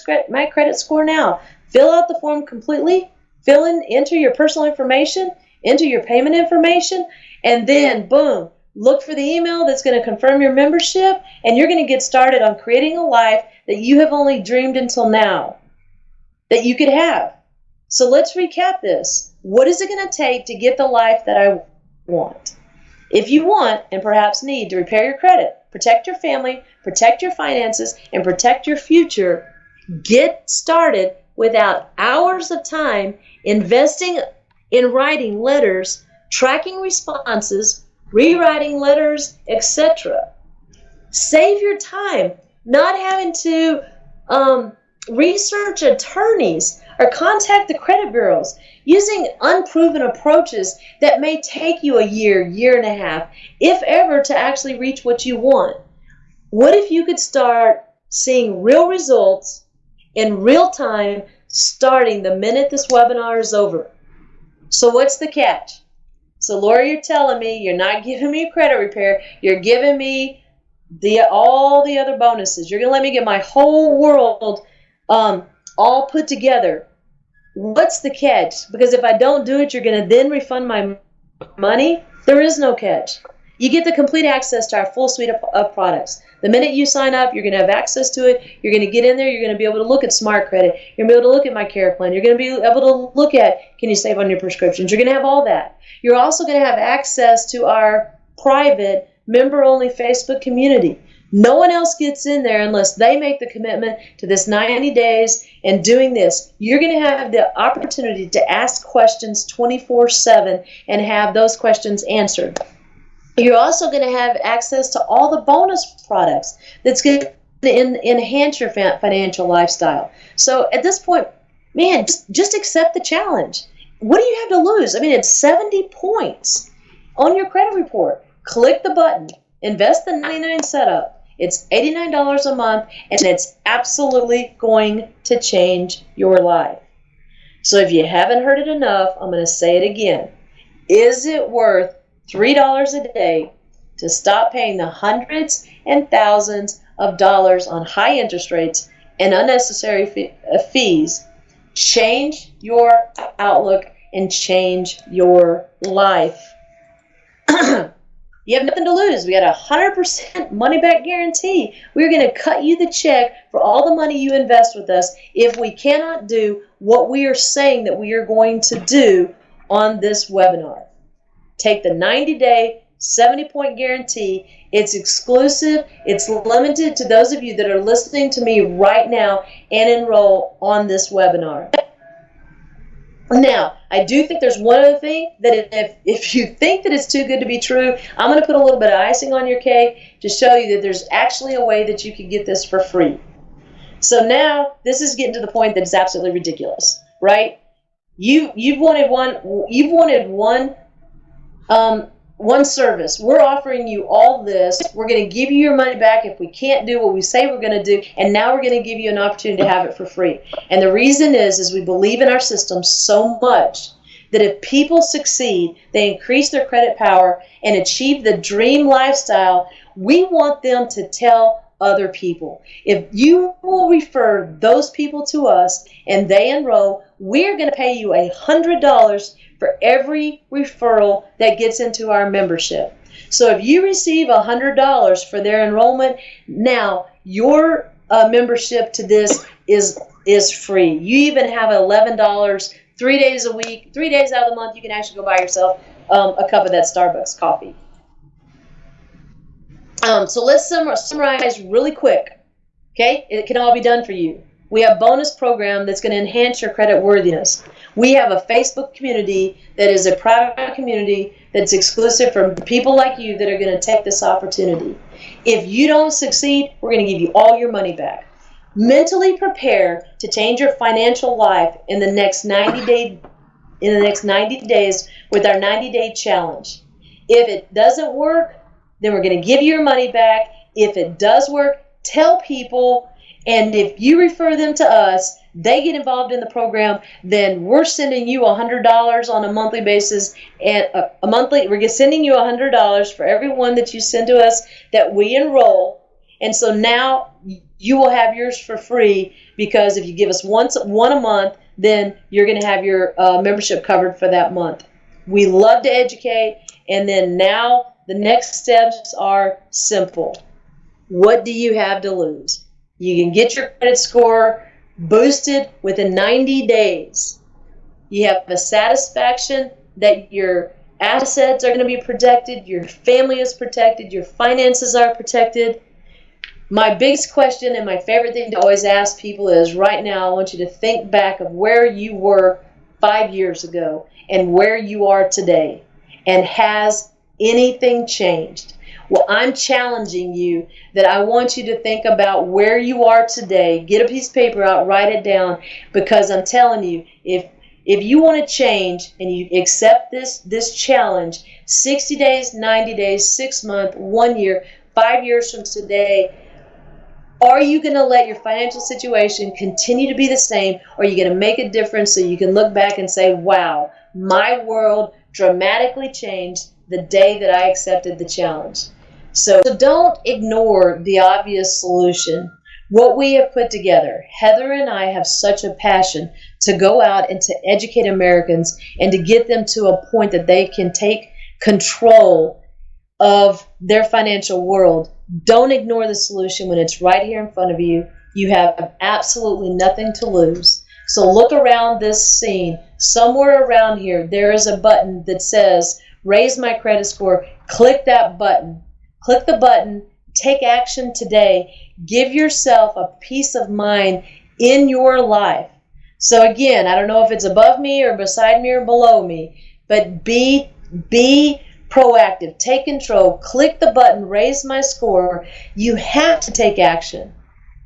credit score now. Fill out the form completely. Enter your personal information, enter your payment information, and then boom, look for the email that's going to confirm your membership, and you're going to get started on creating a life that you have only dreamed until now that you could have. So let's recap this. What is it going to take to get the life that I want? If you want and perhaps need to repair your credit, protect your family, protect your finances, and protect your future, get started without hours of time investing in writing letters, tracking responses, rewriting letters, etc. Save your time not having to research attorneys or contact the credit bureaus, using unproven approaches that may take you a year, year and a half, if ever, to actually reach what you want. What if you could start seeing real results in real time starting the minute this webinar is over? So what's the catch? So Laura, you're telling me you're not giving me credit repair, you're giving me all the other bonuses. You're going to let me get my whole world all put together. What's the catch? Because if I don't do it, you're going to then refund my money? There is no catch. You get the complete access to our full suite of products. The minute you sign up, you're going to have access to it. You're going to get in there. You're going to be able to look at Smart Credit. You're going to be able to look at My Care Plan. You're going to be able to look at, can you save on your prescriptions? You're going to have all that. You're also going to have access to our private member-only Facebook community. No one else gets in there unless they make the commitment to this 90 days and doing this. You're going to have the opportunity to ask questions 24/7 and have those questions answered. You're also going to have access to all the bonus products that's going to enhance your financial lifestyle. So at this point, man, just accept the challenge. What do you have to lose? I mean, it's 70 points on your credit report. Click the button, invest the $99 setup. It's $89 a month, and it's absolutely going to change your life. So if you haven't heard it enough, I'm going to say it again. Is it worth $3 a day to stop paying the hundreds and thousands of dollars on high interest rates and unnecessary fees? Change your outlook and change your life. You have nothing to lose. We got a 100% money-back guarantee. We're going to cut you the check for all the money you invest with us if we cannot do what we are saying that we are going to do on this webinar. Take the 90-day, 70-point guarantee. It's exclusive. It's limited to those of you that are listening to me right now and enroll on this webinar. Now, I do think there's one other thing that if you think that it's too good to be true, I'm going to put a little bit of icing on your cake to show you that there's actually a way that you can get this for free. So now this is getting to the point that it's absolutely ridiculous, right? You've wanted one service. We're offering you all this. We're going to give you your money back if we can't do what we say we're going to do, and now we're going to give you an opportunity to have it for free. And the reason is we believe in our system so much that if people succeed, they increase their credit power and achieve the dream lifestyle, we want them to tell other people. If you will refer those people to us and they enroll, we're going to pay you $100 for every referral that gets into our membership. So if you receive $100 for their enrollment, now your membership to this is free. You even have $11 3 days a week, 3 days out of the month. You can actually go buy yourself a cup of that Starbucks coffee. So let's summarize really quick. Okay, it can all be done for you. We have a bonus program that's going to enhance your credit worthiness. We have a Facebook community that is a private community that's exclusive for people like you that are going to take this opportunity. If you don't succeed, we're going to give you all your money back. Mentally prepare to change your financial life in the next 90 days with our 90-day challenge. If it doesn't work, then we're going to give you your money back. If it does work, tell people. And if you refer them to us, they get involved in the program, then we're sending you $100 on a monthly basis. And we're sending you $100 for every one that you send to us that we enroll. And so now you will have yours for free, because if you give us one a month, then you're going to have your membership covered for that month. We love to educate. And then now the next steps are simple. What do you have to lose? You can get your credit score boosted within 90 days. You have a satisfaction that your assets are going to be protected, your family is protected, your finances are protected. My biggest question and my favorite thing to always ask people is, right now I want you to think back of where you were 5 years ago and where you are today? And has anything changed? Well, I'm challenging you that I want you to think about where you are today. Get a piece of paper out, write it down, because I'm telling you, if you want to change and you accept this challenge, 60 days, 90 days, 6 months, 1 year, 5 years from today, are you going to let your financial situation continue to be the same, or are you going to make a difference so you can look back and say, wow, my world dramatically changed the day that I accepted the challenge? So don't ignore the obvious solution. What we have put together, Heather and I have such a passion to go out and to educate Americans and to get them to a point that they can take control of their financial world. Don't ignore the solution when it's right here in front of you. You have absolutely nothing to lose. So look around this scene. Somewhere around here, there is a button that says, raise my credit score. Click that button. Click the button. Take action today. Give yourself a peace of mind in your life. So again, I don't know if it's above me or beside me or below me, but be proactive. Take control. Click the button. Raise my score. You have to take action.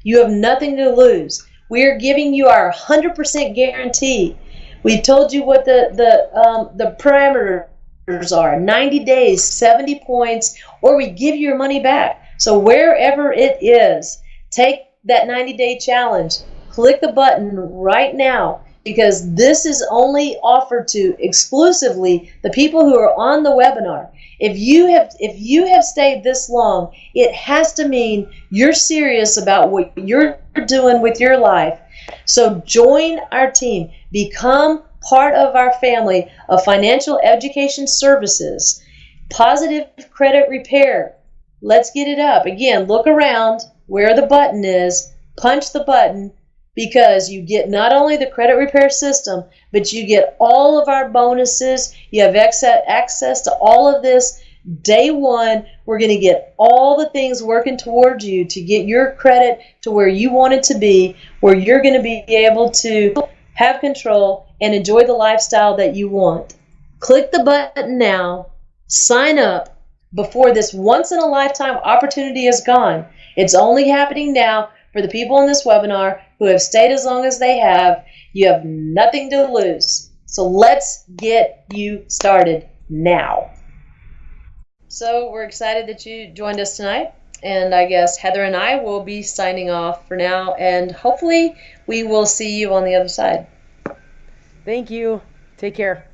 You have nothing to lose. We are giving you our 100% guarantee. We told you what the parameters are: 90 days, 70 points, or we give you your money back. So wherever it is, take that 90-day challenge. Click the button right now, because this is only offered to exclusively the people who are on the webinar. If you have stayed this long, it has to mean you're serious about what you're doing with your life. So join our team. Become part of our family of financial education services. Positive Credit Repair. Let's get it up. Again, look around where the button is. Punch the button, because you get not only the credit repair system, but you get all of our bonuses. You have access to all of this. Day one, we're going to get all the things working towards you to get your credit to where you want it to be, where you're going to be able to have control and enjoy the lifestyle that you want. Click the button now. Sign up before this once-in-a-lifetime opportunity is gone. It's only happening now for the people in this webinar who have stayed as long as they have. You have nothing to lose. So let's get you started now. So we're excited that you joined us tonight. And I guess Heather and I will be signing off for now. And hopefully we will see you on the other side. Thank you. Take care.